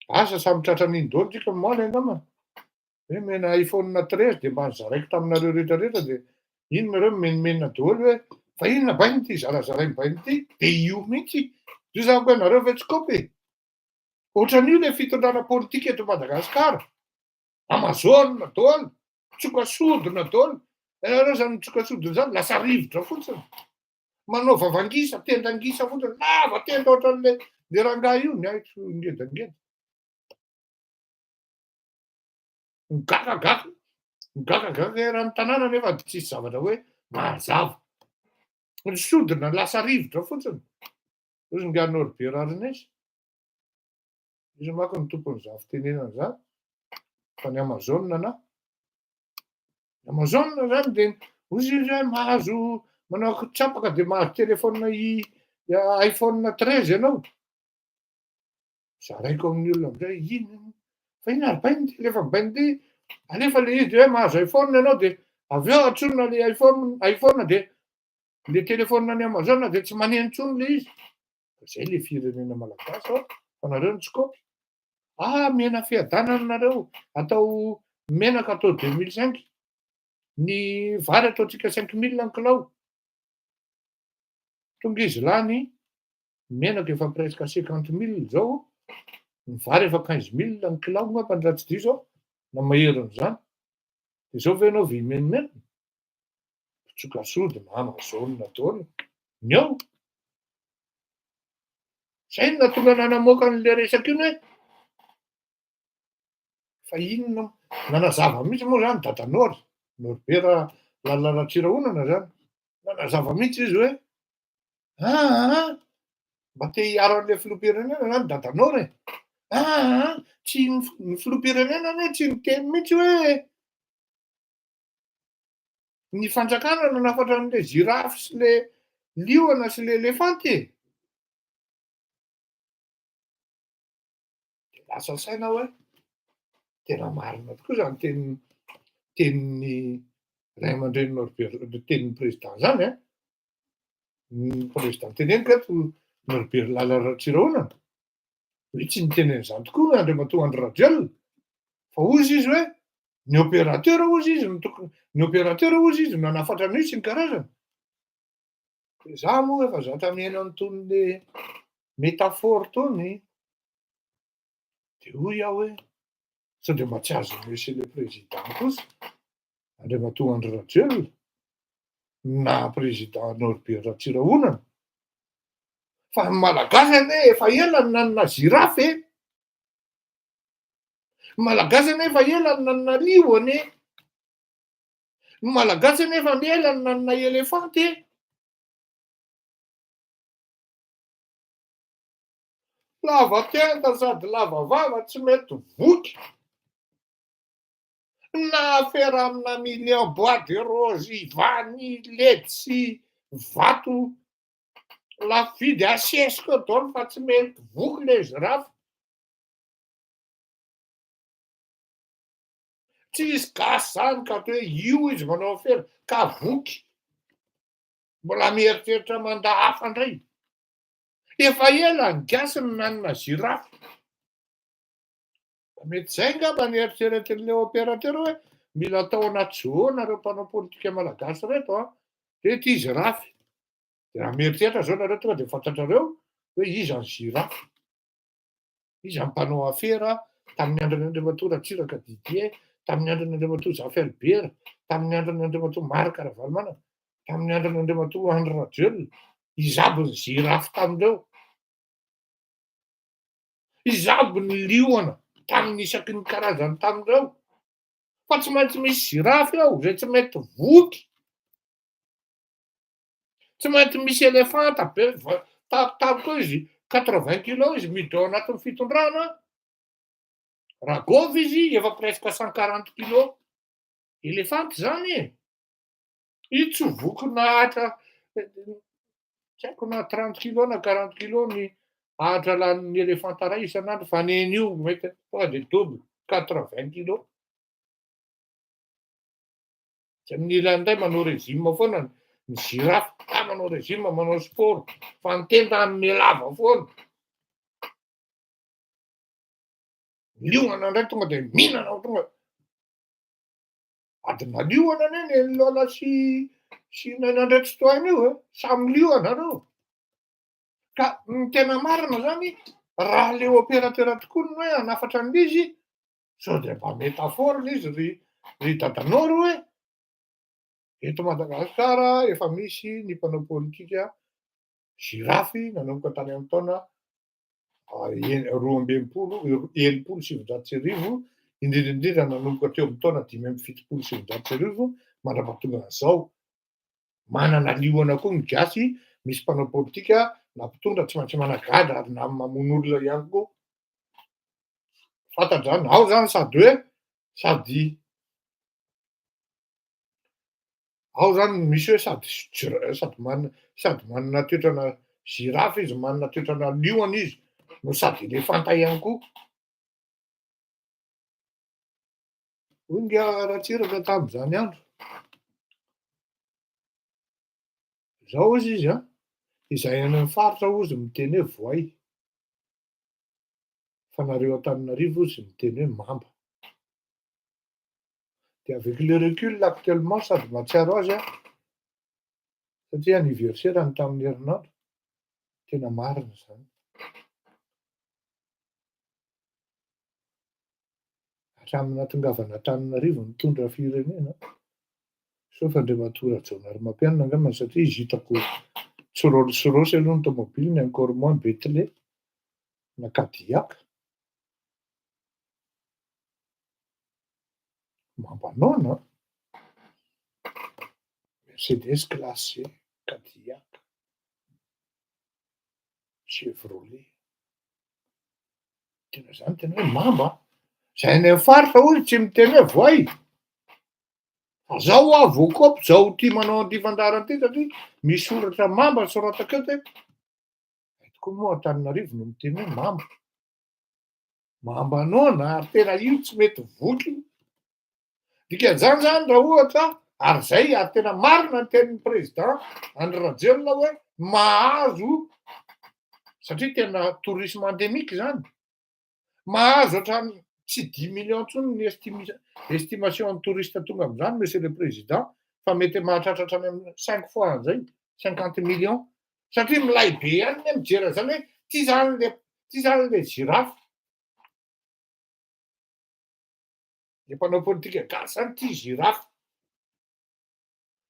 asa samy tratran'iny daholo tsika moaly angamba. Hoe mena iPhone 13 dia mba nizaraiko taminareo rehetrarehetra dia iny nareo menomenona daholo hoe fa inona bainy ity zarazarainy bainy ity dia io mihitsy. Io zany koa nareo ve tsy kopy. Ohatran'io le fitondrana politika eto Madagasikara. Amazon daholo, tsokasodina daholo. Ianareo zany tsokasodina zany lasa rivotra fotsiny. Manao vavangisa, tendangisa fotsiny, lava tenda ohatran'le rangahy io ny aiko ngedangeda. Migagagaka raha ny tanàna nefa tsisy zavatra hoe mahazava. Ny sodina lasa rivotra fotsiny. Ozy nga Norbert Arnez. Izy manko ny tompon'izany fitenenana zany. Fa ny Amazon na. Amazon zany dia ozy izy hoe mahazo manao tsapaka dia mahazo telefona iPhone 13 ianao. Zaraiko amin'ny olona amin'izay ino fa ino ary bainy ity lefa bainy ity. Anefa le izy hoe mahazo iPhone ianao dia avy eo atsonona le iPhone dia le telefona ny Amazon dia tsy maneno intsony le izy. Zay le firenena malagasy ao fa nareo ny tsy kopy. Mena fiadanana nareo atao menaka atao 2005. Ny vary ataontsika 5000 ny kilao. Tonga izy lany menaka efa presque 50 000 zao. Ny vary efa 15 000 ny kilao ngamba raha tsy diso aho na maherin'izany. Dia zao ve ianao vimenimena. Tsokasodina Amazon daholo. Ny ao. Zay no nahatonga nanamoaka an'le resaka iny hoe fa inona nanazava mihitsy moa zany dadanao Norbert Ratsirahonana zany. Nanazava mihitsy izy hoe mba te hiaro an'le filoham-pirenena zany dadanao re. Tsy ny filoham-pirenena tsy niteny mihitsy hoe ny fanjakana nanafatra an'le girafy sy le liona sy le elefanty. Lasa saina hoe tena marina tokoa zany tenin'ny ray aman-dreny Norbert, tenin'ny président zany. Ny président teneniko eto Norbert Ratsirahonana. Hoe tsy nitenen'izany tokoa Andriamatoa Andry Rajoelina. Fa ozy izy hoe ny opérateur ozy izy nanafatra an'io sy ny karazany. Za moa efa zatra miaina an'itony métaphore tony. Dia hoy aho hoe sao dia mba tsy azo monsieur le président kosa Andriamatoa Andry Rajoelina na président Norbert Ratsirahonana. Fa ny malagasy anie efa ela ny nanana girafy. Ny malagasy anie efa ela ny nanana liona anie. Ny malagasy anie efa ela ny nanana elefanty. Lava tenda sady lava vava tsy mety voky. Na afera amina million bois de rose, vanille, letchi, vato lafidy asesiko daholo fa tsy mety voky le girafy. Tsy izy gasy zany ka hoe io izy manao afera ka voky. Mbola mieritreritra mandahafa indray. Efa ela ny gasy ny nanana girafy. Mety zay ngamba ny eritreretin'le opérateur hoe mila atao anaty zoo nareo mpanao politika malagasy reto reto i girafy. Dia raha mieritreritra zao nareo tonga dia fantatrareo hoe iza ny girafy. Iza ny mpanao afera tamin'ny andron'ny Andriamatoa Ratsiraka Didier, tamin'ny andron'ny Andriamatoa Jean Felbert, tamin'ny andron'ny Andriamatoa Marc Ravalomanana, tamin'ny andron'ny Andriamatoa Andry Rajoelina. Izabo ny girafy tamindreo. Izabo ny liona tamin'ny isaky ny karazany tamindreo. Fa tsy maintsy misy girafy ao izay tsy mety voky. Tsy maintsy misy elefanta be tapitapy koa izy 80 kilo izy miditra ao anatin'ny fitondrana. Raha gôvy izy efa presque 140 kilo. Elefanty zany e. I tsy voky nahatra, tsy haiko na 30 kilo na 40 kilo ny ahatra lanin'ny elefanta ray isan'andro fa nen'io mety tonga de double 80 kilo. Tsy mila an'indray manao régime foana ny girafe, manao régime, manao sport, fa ny tendany mialava foana. Liona indray tonga de mihinana tonga adina liona neny Lola sy Nandretsy toana io samy liona reo. Ka ny tena marina zany raha leo opérateur tokoa ny hoe hanafatra an'izy sao de mba métaphore izy ry dadanao hoe eto Madagasikara efa misy ny mpanao politika girafy nanomboka tany amin'ny taona 2017 indrindra nanomboka teo amin'ny taona 570 mandrapahatonga an'izao. Manana liona koa ny gasy, misy mpanao politika na mpitondra tsy maintsy managada ary na mamono olona ihany koa. Fantatra zany, ao zany sady hoe ao zany misy hoe sady manana toetrana girafy izy, manana toetrana liona izy, no sady elefanta ihany koa. Hoy nga ratsiraka tamin'izany andro. Zao izy izay any amin'ny faritra ozy miteny hoe voay. Fa nareo Antananarivo ozy miteny hoe mamba. De avec le recul actuellement sady mahatsiaro azy satria anniversaire-ny tamin'ny herinandro, tena marina zany. Hatramin'ny natongavana Antananarivo nitondra firenena. Sauf Andriamatora Rajaonarimampianina angamba satria izy hitako tsy Rolls-Royce aloha ny tomobiliny, encore moins Bentley na Cadillac. Mambanona, Mercedes classe C, Cadillac, Chevrolet. Tena zany tena hoe mamba. Zay any amin'ny faritra hoy tsy miteny hoe voay. Fa zao avokop zao tia manao andivan-darana ty satria misy soratra mamba soratako eto. Eto koa moa Antananarivo no miteny hoe mamba. Mambanona ary tena io tsy mety voky. Dikan'izany zany raha ohatra ary zay ary tena marina ny tenin'ny président Andry Rajoelina hoe mahazo satria tena tourisme endémique zany. Mahazo hatrany tsy 10 millions intsony ny estimation ny touriste tonga amin'izany monsieur le président, fa mety mahatratra hatrany amin'ny 5 fois an'izay, 50 millions. Satria milay be ihany ny mijery zany hoe ty zany le girafe. Le mpanao politika gasy zany ty girafe.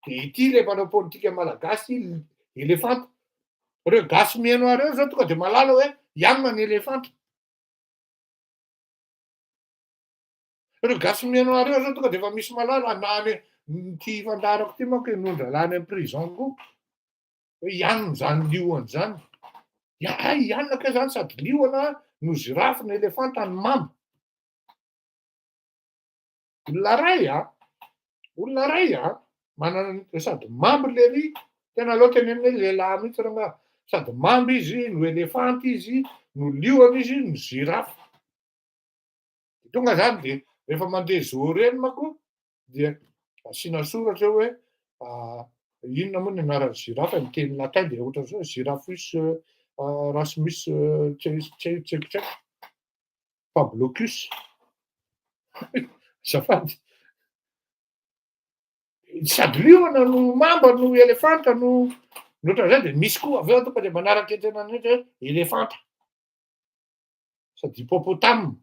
De ity le mpanao politika malagasy elefanta. Reo gasy mihaino reo zao tonga de malala hoe ianona ny elefanta. Reo gasy mihaino reo zao tonga de efa misy malala na ny ty fandarako ty manko inondra lany amin'ny prison koa. Hoe ianona zany liona zany. Ianona ke zany sady liona no girafe ny elefanta ny mamba. Olona ray manana sady mambo lery, tena loatra ny hoe lehilahy mihitsy raha sady mambo izy, no elefanta izy, no liona izy, no girafe. Tonga zany de rehefa mandeha zoo reny manko dia asiana soratra hoe inona moa ny anaran'ny girafe amin'ny teny latin de ohatra zao Giraffus Rasmus tsaikitsaiko Pablochus. Zafady. Sady liona no mamba no elefanta no ohatran'izay de misy koa avy eo tonga de manaraka tena hoe elefanta. Sady hippopotame.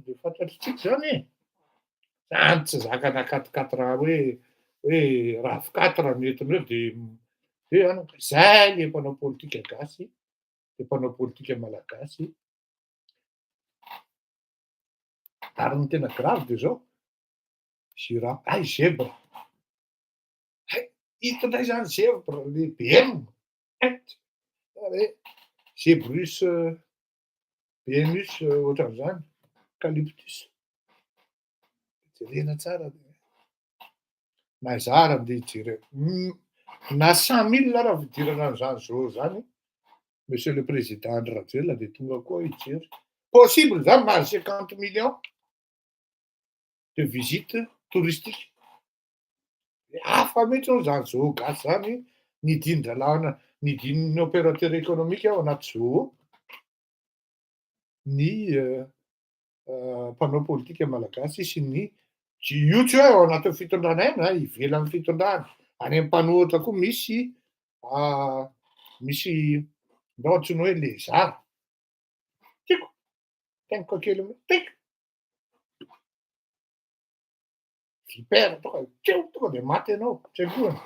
De fantatritsika zany e. Zany tsy zakana 4 hoe RAV4 nentina eo de zay le mpanao politika gasy, le mpanao politika malagasy. Ary ny tena grave de zao girafe, zebra. Hita indray zany zebra lehibe. Zebrus, Benus, ohatran'izany, Calyptus. Jerena tsara. Na zara andeha hijery. Na 100 000 raha fidirana an'izany zoo zany, Monsieur le Président Rajoelina dia tonga koa hijery. Possible zany mahazo 50 millions de visite touristique. Hafa mihitsy ao zany zoo gasy zany, nidin'ny opérateur économique ao anaty zoo, ny mpanao politika malagasy sy ny io tsy hoe ao anatin'ny fitondrana aina, ivelan'ny fitondrana. Any amin'ny mpanohitra koa misy ohatriny hoe lezara. Tiako, tenako kely tiako. Vipère tonga dia maty ianao, tsy alohana.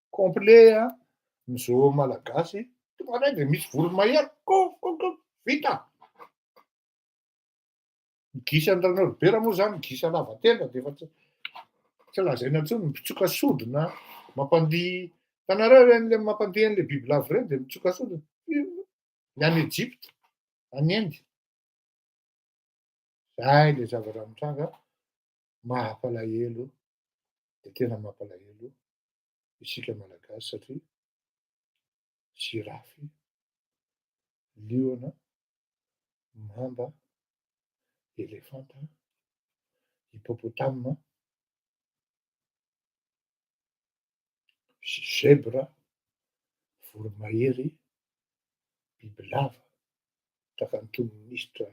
Complet ny zoo malagasy, tonga dia misy voromahery, vita. Ny gisa Andran'Olobera moa zany, gisa lava tenda dia efa tsy lazaina intsony, mitsoka sodina, mampandihy. Hitanareo an'ilay mampandihy an'ilay biby lava ireny dia mitsoka sodina. Ny any Egypte, any Inde. Zay ilay zavatra mitranga mahampalahelo, dia tena mahampalahelo isika malagasy satria jirafy, liona, mamba, elefanta, hippopotame, zebra, voromahery, bibilava, tahaka an'itony minisitra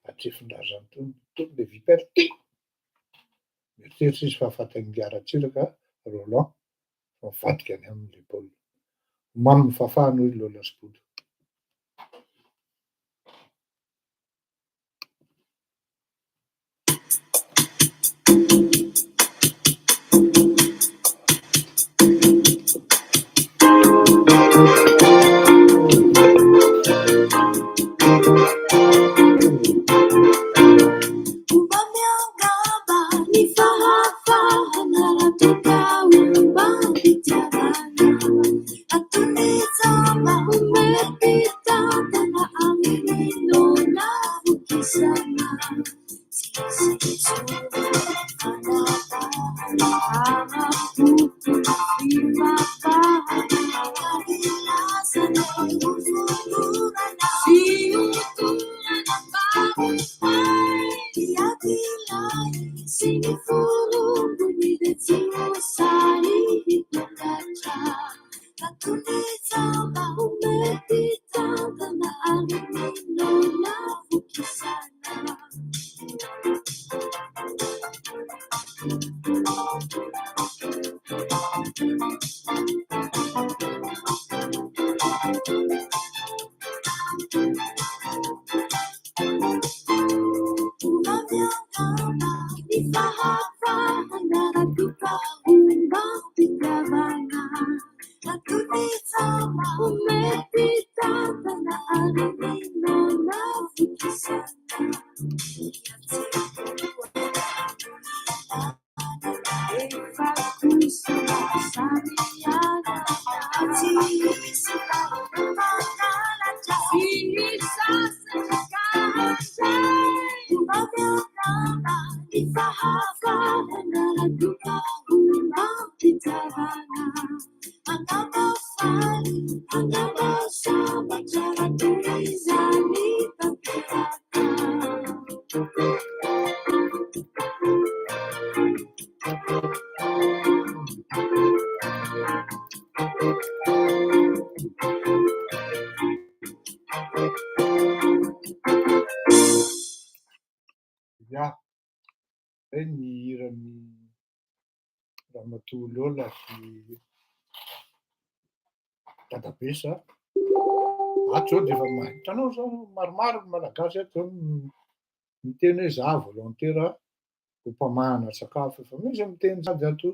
Andrefindrazana itony dia vipère tiako. Mieritseritra izy fa ahafantan'ny Ngaratsiraka Roland fa mivadika any amin'ilay baolina. Mamy mifafana hoy Lola Sibody. Ny hiran'ny Ramatoa Lola sy Dadabesa. Ato zao dia efa hitanao zao maromaro ny malagasy ato zao miteny hoe za volontaire ho mpamahana sakafo, efa misy miteny sady ato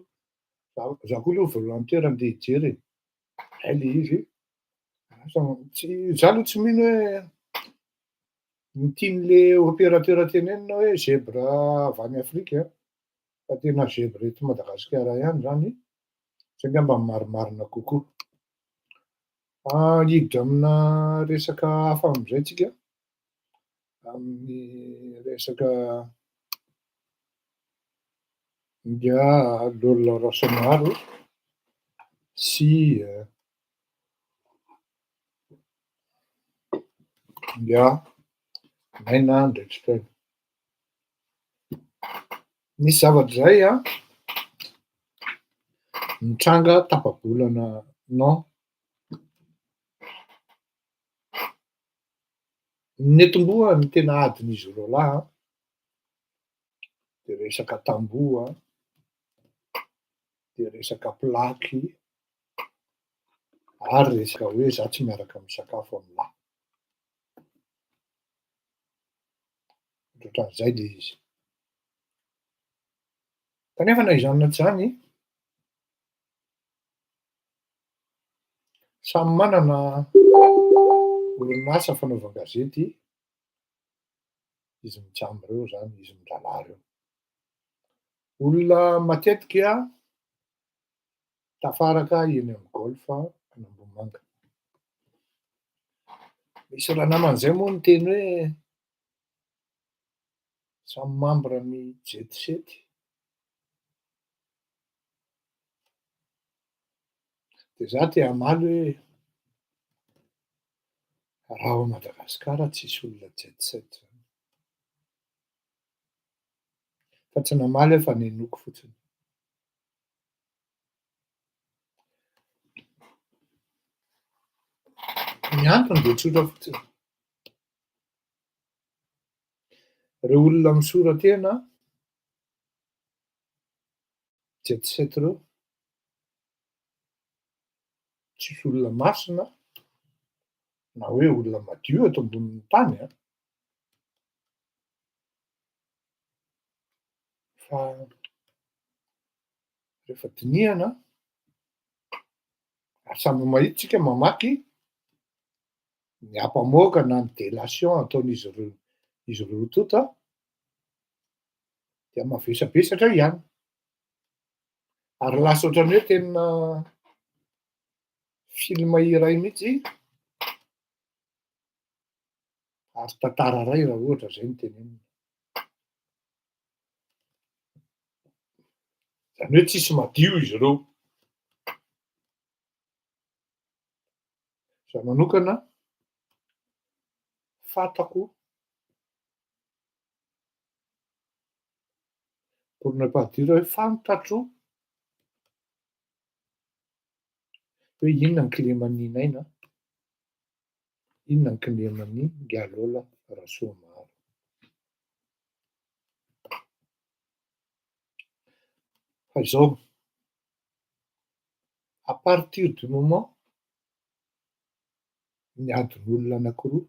za koa aloha volontaire andeha hijery. Aile izy za aloha tsy mino hoe tian'le opérateur tenenina hoe zebra avy any Afrika, fa tena zebra eto Madagasikara ihany zany Zay ngamba marimarina kokoa. Hiditra amina resaka hafa am'izay tsika, amin'ny resaka Lola Rasamaro sy Maina Andriantsikaina. Nisy zavatra zay nitranga tapa-bolana Netomboa ny tena adin'izy roalahy de resaka tamboho de resaka plaky ary resaka hoe za tsy miaraka misakafo amy lahy. Ohatran'izay le izy. Kanefa na izany na tsy zany, samy manana orinasa fanaovan-gazety izy mijambo reo zany, izy mirahalahy reo. Olona matetika tafaraka eny amy golf any Ambohimanga. Misy raha naman'izay moa miteny hoe samy membre ny jet set. De za te hamaly hoe raha ao Madagasikara tsisy olona jet set zany. Fa tsy namaly aho fa nenoiko fotsiny. Ny antony de tsotra fotsiny. Reo olona misoratena jet set reo, tsisy olona masina na hoe olona madio eto ambonin'ny tany fa rehefa dinihana ary samby mahita tsika mamaky ny ampamoaka na ny délation ataon'izy reo toto dia mavesabesatra ihany. Ary lasa ohatran'ny hoe tena film iray mihitsy ary tantara iray raha ohatra zay no tenenina. Zany hoe tsisy madio izy reo. Za manokana fantako pour ne pas dire hoe fantatro hoe inona ny clémanie-naina, inona ny clémanie Ngalola Rasoamaro. Fa izao, à partir du moment ny adin'olona anankiroa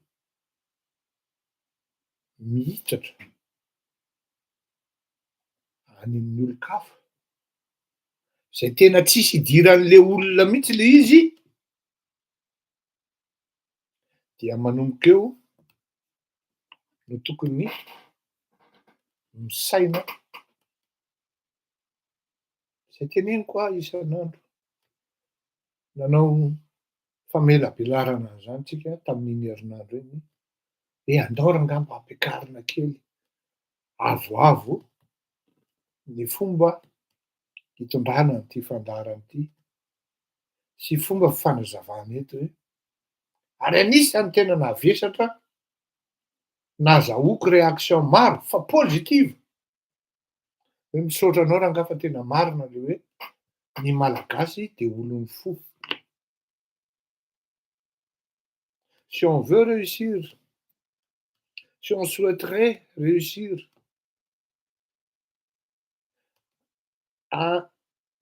mihitsatra any amin'ny olon-kafa, zay tena tsisy idiran'le olona mihitsy le izy, dia manomboka eo no tokony misaina. Zay teneniko isan'andro. Nanao famelabelarana an'izany tsika tamin'iny herinandro iny hoe andao rangamba ampiakarina kely avoavo ny fomba hitondrana an'ity fandaharana ity sy fomba fanazavana eto hoe ary anisany tena navesatra, nazahoako réaction maro fa pozitiva hoe misaotra anao rangaha fa tena marina le hoe ny malagasy de olon'ny fo. Si on veut réussir, si on souhaiterait réussir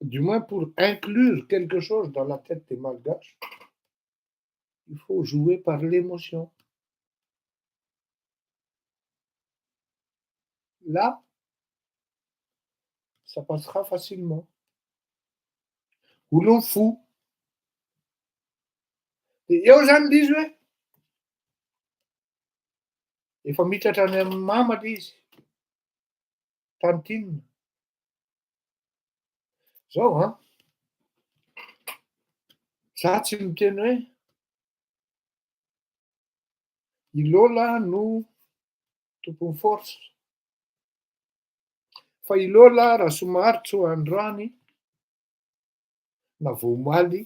du moins pour inclure quelque chose dans la tête des Malgaches, il faut jouer par l'émotion. Là, ça passera facilement. Olona fo. De eo zany le izy hoe efa mitratra any amin'ny mama le izy, tantinina. Zao Za tsy miteny hoe i Lola no tompon'ny force, fa i Lola raha somary tsy ho androany na vao omaly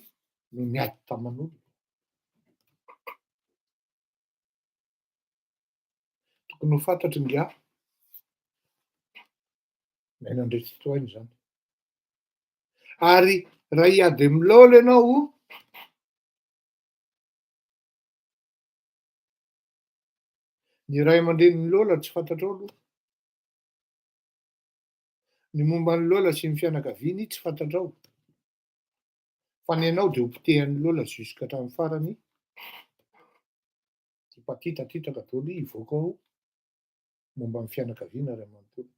no niady taman'olo. Tokony ho fantatry nga maina andretsi-toainy zany. Ary raha hiady amin'ny Lola ianao, ny ray aman-drenin'ny Lola tsy fantatrao aloha. Ny momba ny Lola sy ny fianakaviany tsy fantatrao. Fa ny anao dia ho potehan'ny Lola juska hatramin'ny farany. Tsy mpatitratitraka daholo hivoaka ao momba ny fianakaviana ray amanontolo.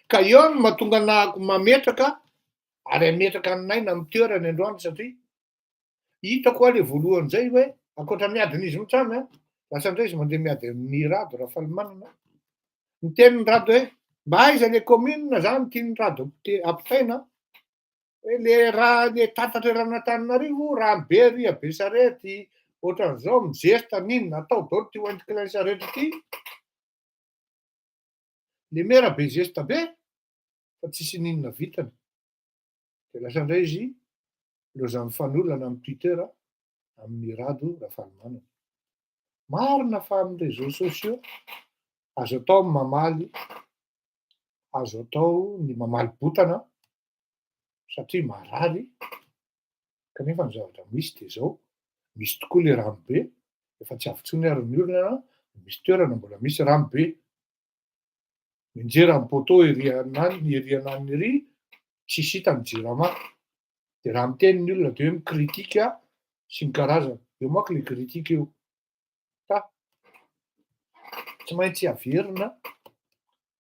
Ka eo no mahatonga anahako mametraka ary ametraka ny naina amin'ny toerany androany satria hitako a le voalohan'izay hoe ankoatra miadin'izy mitsamy lasa indray izy mandeha miady amin'ny rado Rafalimanana. Ny tenin'ny rado hoe mba aiza le commune zany tian'ny rado ampitaina hoe le raha le tatatra Ranan-Tananarivo raha be ria be sarety ohatran'izao mizesta n'inona atao daholo ty hoentik'ilay sarety ity. Le mera be zesta be fa tsisy n'inona vitany. Dia lasa indray izy loza mifanolana amin'ny Twitter amin'ny rado Rafalimanana. Marina fa amin'ny réseaux sociaux azo atao ny mamaly, azo atao ny mamaly botana satria marary, kanefa ny zavatra misy dia zao, misy tokoa le rano be, efa tsy avy-tsony ary ny olona, misy toerana mbola misy rano be. Mijery amin'ny poteau ery anany ery, tsisy hita ny jirama. Dia raha miteny ny olona dia hoe mikritika sy ny karazana. Eo manko le kritika eo. Tsy maintsy averina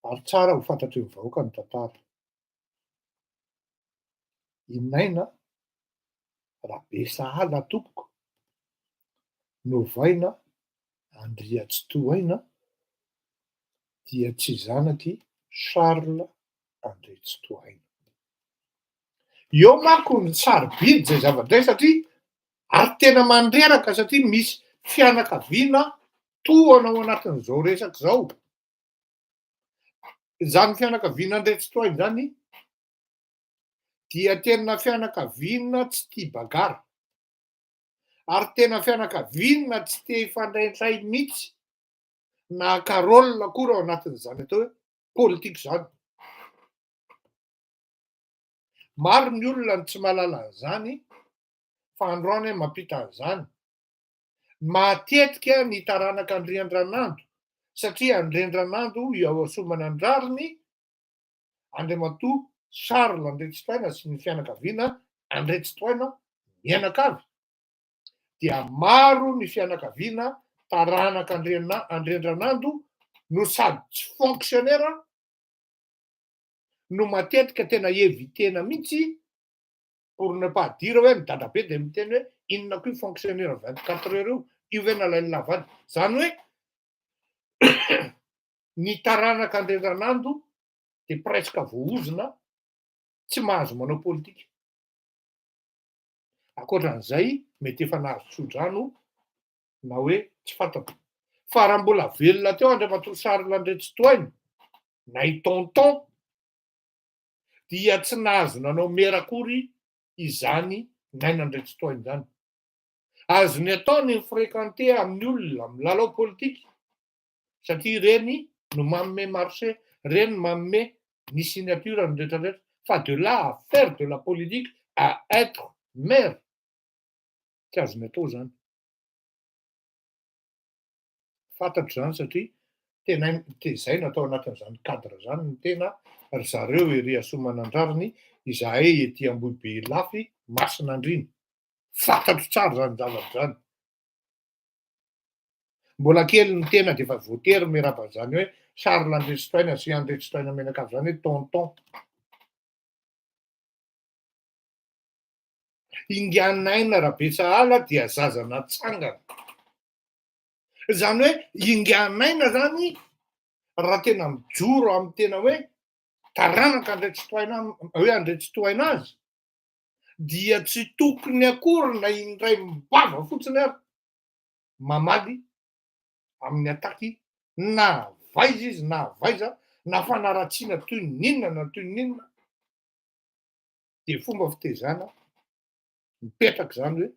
ary tsara ho fantatry ny vahoaka ny tantara. I Naina Rabesahala tompoko novaina Andriatsitohaina dia tsy zanaky Charles Andriatsitohaina. Eo manko ny sarobidy zay zavatra satria ary tena mandreraka satria misy fianakaviana tohana ao anatin'izao resaka izao. Izany fianakaviana Andriatsitohaina zany dia tena fianakaviana tsy tia bagara. Ary tena fianakaviana tsy tia hifandraindray mihitsy na karolina koa ao anatin'izany atao hoe politika izany. Maro ny olona ny tsy mahalala an'izany fa androany mampita an'izany. Matetika ny taranaka Andriandranando satria Andriandranando eo asomana andrariny Andriamatoa Charles Andriatsitohaina sy ny fianakaviana Andriatsitohaina mianakavy. Dia maro ny fianakaviana taranaka Andriandranando no sady tsy fonctionnaire no matetika tena evitena mihitsy pour ne pas dire hoe midadabe dia miteny hoe inona koa fonctionnaire 24 heures io, io ve nalainy lavady. Zany hoe ny taranaka Andriandranando dia presque voaozona tsy mahazo manao politika. Ankoatran'izay mety efa nahazo tso-drano na hoe tsy fantako. Fa raha mbola velona teo Andriamatoa Charles Andriatsitohaina na i tonton dia tsy nahazo nanao merakory izany Naina Andriatsitohaina izany. Azony atao ny fréquenté amin'ny olona amin'ny lalao politika satria ireny no manome marché, ireny no manome ny signature ny rehetrarehetra. Fa de là à faire de la politique à être maire. Tsy azony atao zany. Fantatro zany satria tena izay natao anatin'izany cadre zany ny tena ry zareo ery asomana andrariny izahay ety Ambohibe lafy Masina Andriny. Fantatro tsara zany zavatra zany. Mbola kely ny tena dia efa voatery miarahaba zany hoe Charles Andriatsitohaina sy Andriatsitohaina mianakavy zany hoe tonton. Ingan'Aina Rabesahala dia zaza natsangana. Zany hoe ingan'Aina zany raha tena mijoro amin'ny tena hoe taranaka Andriatsitohaina hoe Andriatsitohaina azy dia tsy tokony akory na indray mibava fotsiny ary mamaly amin'ny ataky na vaiza izy na vaiza na fanaratsiana toy ninona toy ninona de fomba fitezana mipetraka zany hoe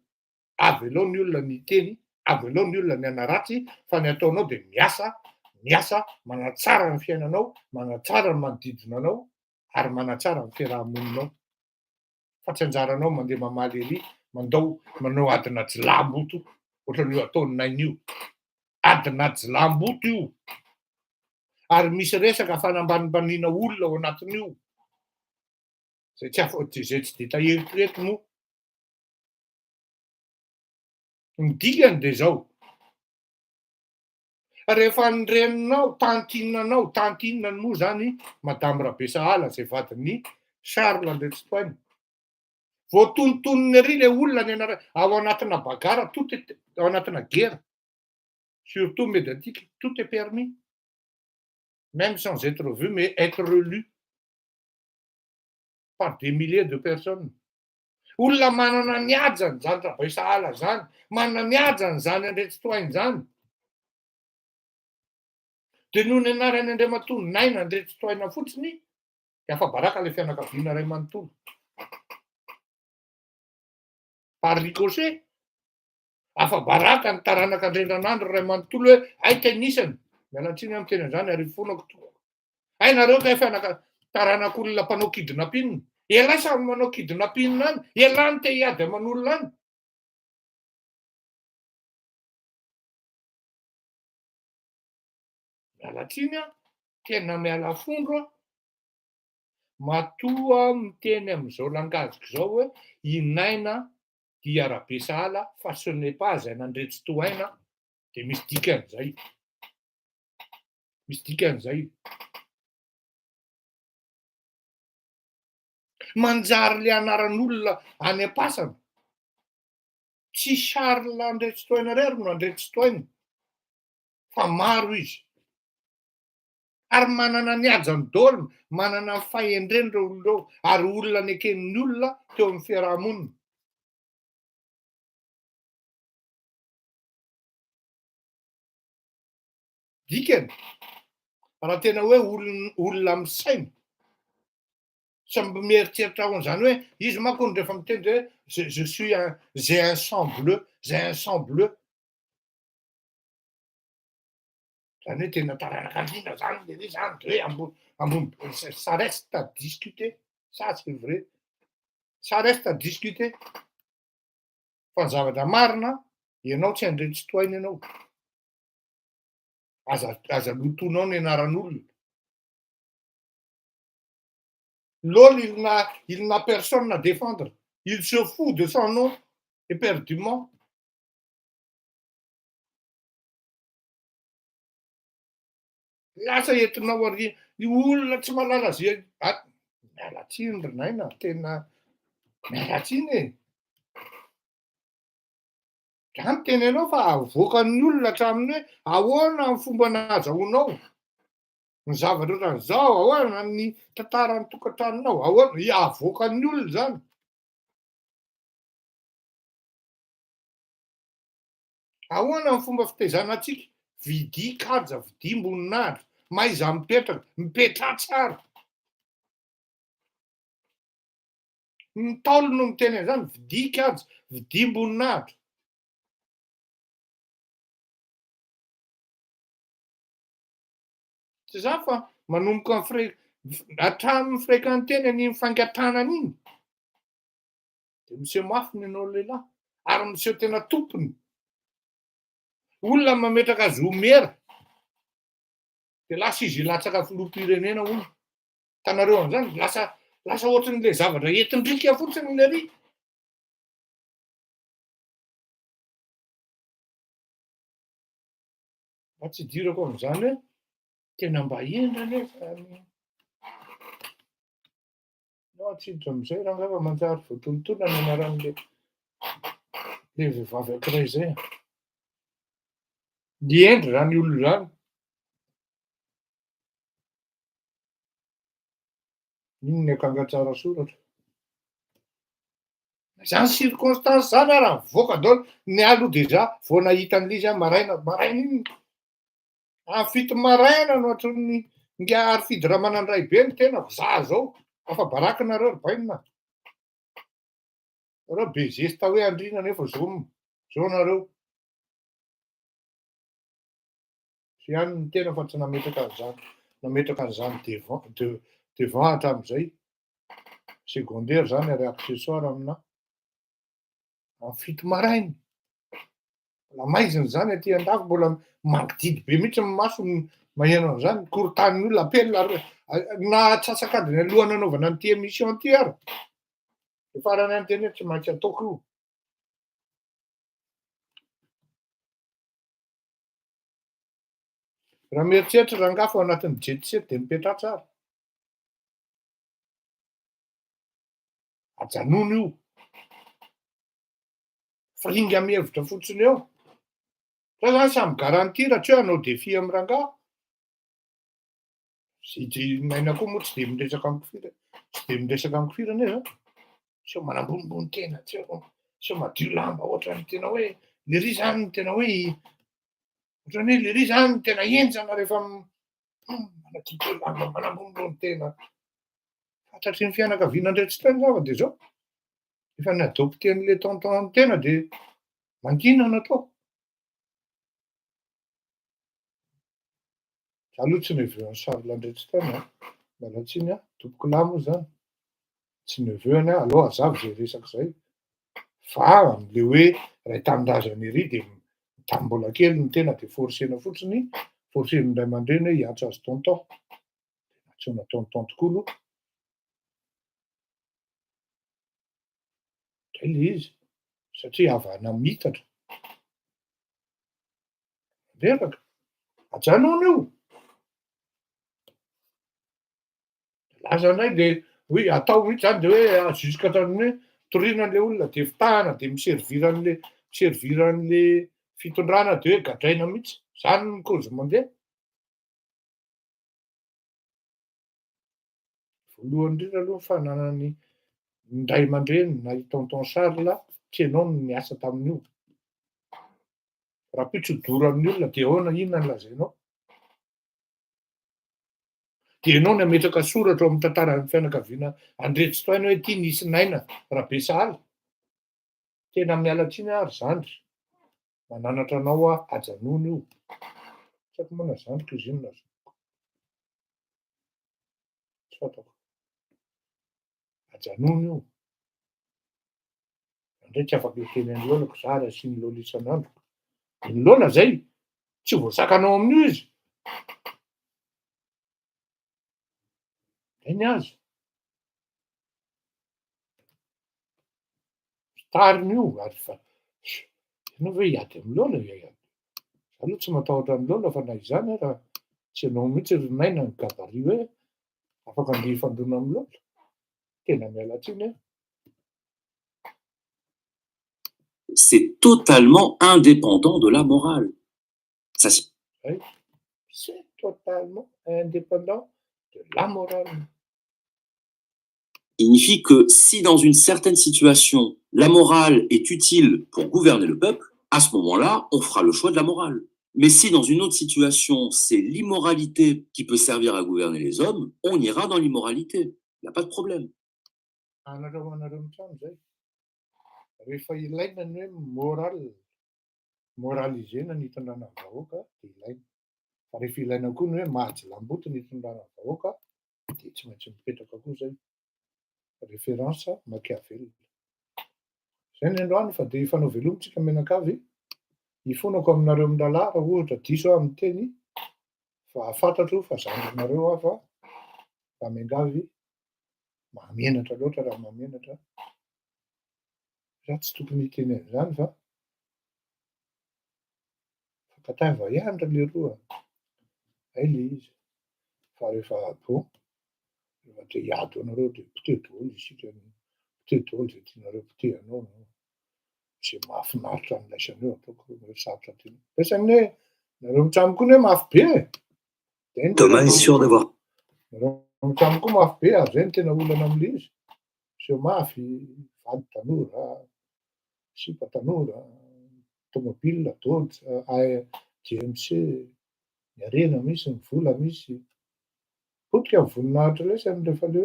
avy aloha ny olona miteny, avy aloha ny olona mianaratsy, fa ny ataonao de miasa, manatsara ny fiainanao, manatsara ny manodidina anao ary manatsara ny fiarahamoninao. Fa tsy anjaranao mandeha mamaly ery, manao adina jilamboto ohatran'io ataon'ny nain'io. Adina jilamboto io. Ary misy resaka fanambanimbaniana olona ao anatin'io. Zay tsy de tahiriko moa. Ny dikany de zao. Rehefa ny reninao, tantinany moa zany madame Rabesahala zay vadin'ny Charles Ndresitoaina. Voatonontonony ery le olona ao anatina bagara, ao anatina guerre, surtout médiatique, tout est permis. Même sans être vu, mais être lu par des milliers de personnes. Olona manana ny hajany zany Rabesahala zany, manana ny hajany zany Ndresitoaina zany. De noho ny anarany Andriamatoa Naina Ndresitoaina fotsiny, de afa baraka le fianakaviana ray manontolo. Par ricochet, afa baraka ny taranak'Andriananandro ray manontolo hoe ay tenisany, miala tsiny amin'ny teny an'izany ary fonako tokoa. Ay nareo kay taranak'olona mpanao kidnaping, ialahy samy manao kidnaping any, ialahy ny te hiady aman'olona any. Miala tsiny tena miala fondro matoa miteny amin'izao langaziko zao hoe i Naina dia Rabesahala fa ce n'est pas un Ndresitoaina, de misy dikan'izay. Misy dikan'izay. Manjary le anaran'olona any am-pasana. Tsy Charles Ndresitoaina rery no Ndresitoaina, fa maro izy. Ary manana ny hajany daholo, manana ny fahendreny reo olona reo, ary olona neken'ny olona teo amin'ny fiarahamonina. Dikany, raha tena hoe olona misaina, mieritreritra ahoan'izany hoe izy manko rehefa miteny hoe je suis j'ai un sang bleu. Zany hoe tena taranak'Andriana zany le zany de hoe ambony ça reste à discuter. Ça c'est vrai. Ça reste à discuter. Fa ny zavatra marina, ianao tsy Ndresitoaina ianao. Aza lotonao ny anaran'olona. L'OL, il n'a personne à défendre. Il se fout de son nom éperdument. Lasa entinao ary olona tsy malala zay. Miala tsiny ry Naina, tena miala tsiny e. Zany teny anao fa avoakan'ny olona hatramin'ny hoe ahoana ny fomba nahazahoanao ny zavatra ohatran'izao, ahoana ny tantaran'ny tokantranonao, ahoana avoakan'ny olona zany. Ahoana ny fomba fitezana antsika? Vidia kaja, vidia amboninahitra, maiza mipetraka, mipetra tsara. Ny Ntaolo no miteny an'izany, vidia kaja, vidia amboninahitra. Tsy zany fa manomboka hatramin'ny firaikanteny any fangatanana iny. De miseho mafy ny anao lehilahy, ary miseho tena tompony. Olona mametraka zomera, de lasa izy latsaka filoham-pirenena hono. Hitanareo an'izany, lasa ohatran'le zavatra entin-drika fotsiny le ry. Fa tsy idirako amin'izany hoe tena mba endrana e zany. Atsiditra amin'izay raha angamba manjary voatonotona ny anaran'le vehivavy anankiray zay. Niendry zany olona zany. Iny ny akanga tsara soratra. Zany circonstance zany raha mivoaka daholo ny alo deja vao nahita an'ilay izy maraina iny amin'ny fito maraina no ohatran'ny nga arifidy raha manandray be ny tena za zao afa baraky nareo bainina reo be zesta hoe andrina nefa zao nareo sy ihany ny tena fa tsy nametraka an'izany devant hatramin'izay secondaire zany ary accessoire amina amin'ny fito maraina la maizina zany aty an-dafo mbola mangididy be mihitsy ny maso maheno an'izany korotanin'ny olona apelina na atsasakadiny alohan'ny anaovana n'ity émission ty ary de farany any teny hoe tsy maintsy ataoko io raha mieritreritra rangafo ao anatin'ny jet set de mipetra tsara ajanono io fa inga mihevitra fotsiny eo fa zany samy garantie raha tsy hoe hanao défi amin'ny rangaha sy maina koa moa tsy de miresaka amikofirana zany sy manambonimbony tena sy madio lamba ohatrany tena hoe lery zany ny tena hoe ohatrany hoe lery zany ny tena enjana rehefa manadio lamba manambonimbony tena fantatry ny fianakaviana andretsytany zava de zao efa ny adopté an'le tonton tena de manginana atao aloha tsy neveu any Charles andretsytany mialatsiny tompoko lahy moa zany tsy neveu any aloha azavy zay resaky zay fa am'le hoe ray tanindrazana ery de tamy mbola kely ny tena de forcena fotsiny forcen'ny ray aman-dreny hoe hiantso azy tonton antsoina tonton tokoa aloha zay le izy satria avana mitatra reraka ajanono io laza ndray de hoe atao mihitsy zany de hoe juska hatrany hoe toriana an'le olona de fitahana de miserviran'le fitondrana de hoe gadraina mihitsy zany ny cause mandeha voalohany indrindra aloha ny fananany ndray aman-dreny na i tonton Charles tsy ianao no niasa tamin'io raha pitso doro amin'ny olona de ahoana inona ny lazainao de ianao ny ametraka soratra ao amin'ny tantaran'ny fianakaviana andretsytoaina hoe ty nisy naina Rabesahala tena mialatsiny ary zandry mananatra anao ajanono io tsako mana zandriko izy inona tsy fantako ajanono io ndray tsy afaka teny any lolako za raha sy ny lola isan'andro ny lola zay tsy voasakanao amin'io izy zay ny azy tariny io ary fa ianao hoe hiady amin'ny lola aloha tsy matahotra ny lola fa na izany raha tsy ianao mihitsy ry naina ny gabario hoe afaka andeha hifandona amin'ny lola tena mialatsiny c'est totalement indépendant de la morale. Ça, c'est totalement indépendant de la morale. Signifie que si dans une certaine situation, la morale est utile pour gouverner le peuple, à ce moment-là, on fera le choix de la morale. Mais si dans une autre situation, c'est l'immoralité qui peut servir à gouverner les hommes, on ira dans l'immoralité. Il n'y a pas de problème. Rehefa ilaina ny hoe moralisena ny hitondrana ny vahoaka de ilaina fa rehefa ilaina koa ny hoe mahajy lamboty ny hitondrana ny vahoaka de tsy maintsy mipetraka koa zay référence Machiavel zay ny androany fa de hifanao velomitsika menakavy hifonako aminareo amin'nylala raha ohatra diso aho amin'ny teny fa fantatro fa zandrinareo aho fa miangavy mahamenatra loatra raha mahamenatra za tsy tokony hiteny an'izany fa fakatava ihany le roa ay le izy fa rehefa bon rehefa te hiady anareo de poteo daholo isika poteo daholo zay tianareo potehanao zay mahafinaritra ny laisaneo ataoko sarotra teny pesany hoe nareo mitramiko ny hoe mafy be Thomas est sûr d'avoir nareo mitramiko mafy be ary zay ny tena olana am'le izy so mafy vady tanora, sipa tanora, tômôbilina Dodge, GMC, ny arena misy, ny vola misy. Potika ny voninahitra lesy amin'rehefa le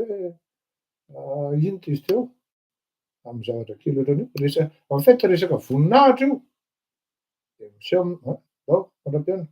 hoe ino ty izy teo amin'ny zavatra kely ohatran'io en fait resaka voninahitra io de miseho ao manam-piana.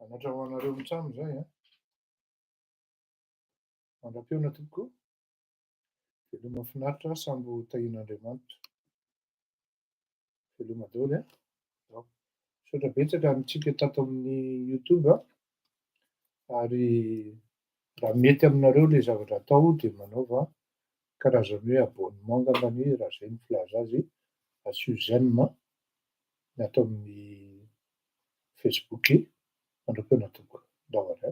Anatra ho anareo mitramo zay a. Mandram-peona tokoa. Veloma finaritra sambo tahian'Andriamanitra. Veloma daholo a. Misaotra betsaka amintsika tato amin'ny YouTube a. Ary raha mety aminareo ilay zavatra atao dia manaova karazana hoe abonnement angambany raha izay ny filaza azy. Asio j'aime ny ato amin'ny Facebook. Mandram-peona tokoa. Daholo.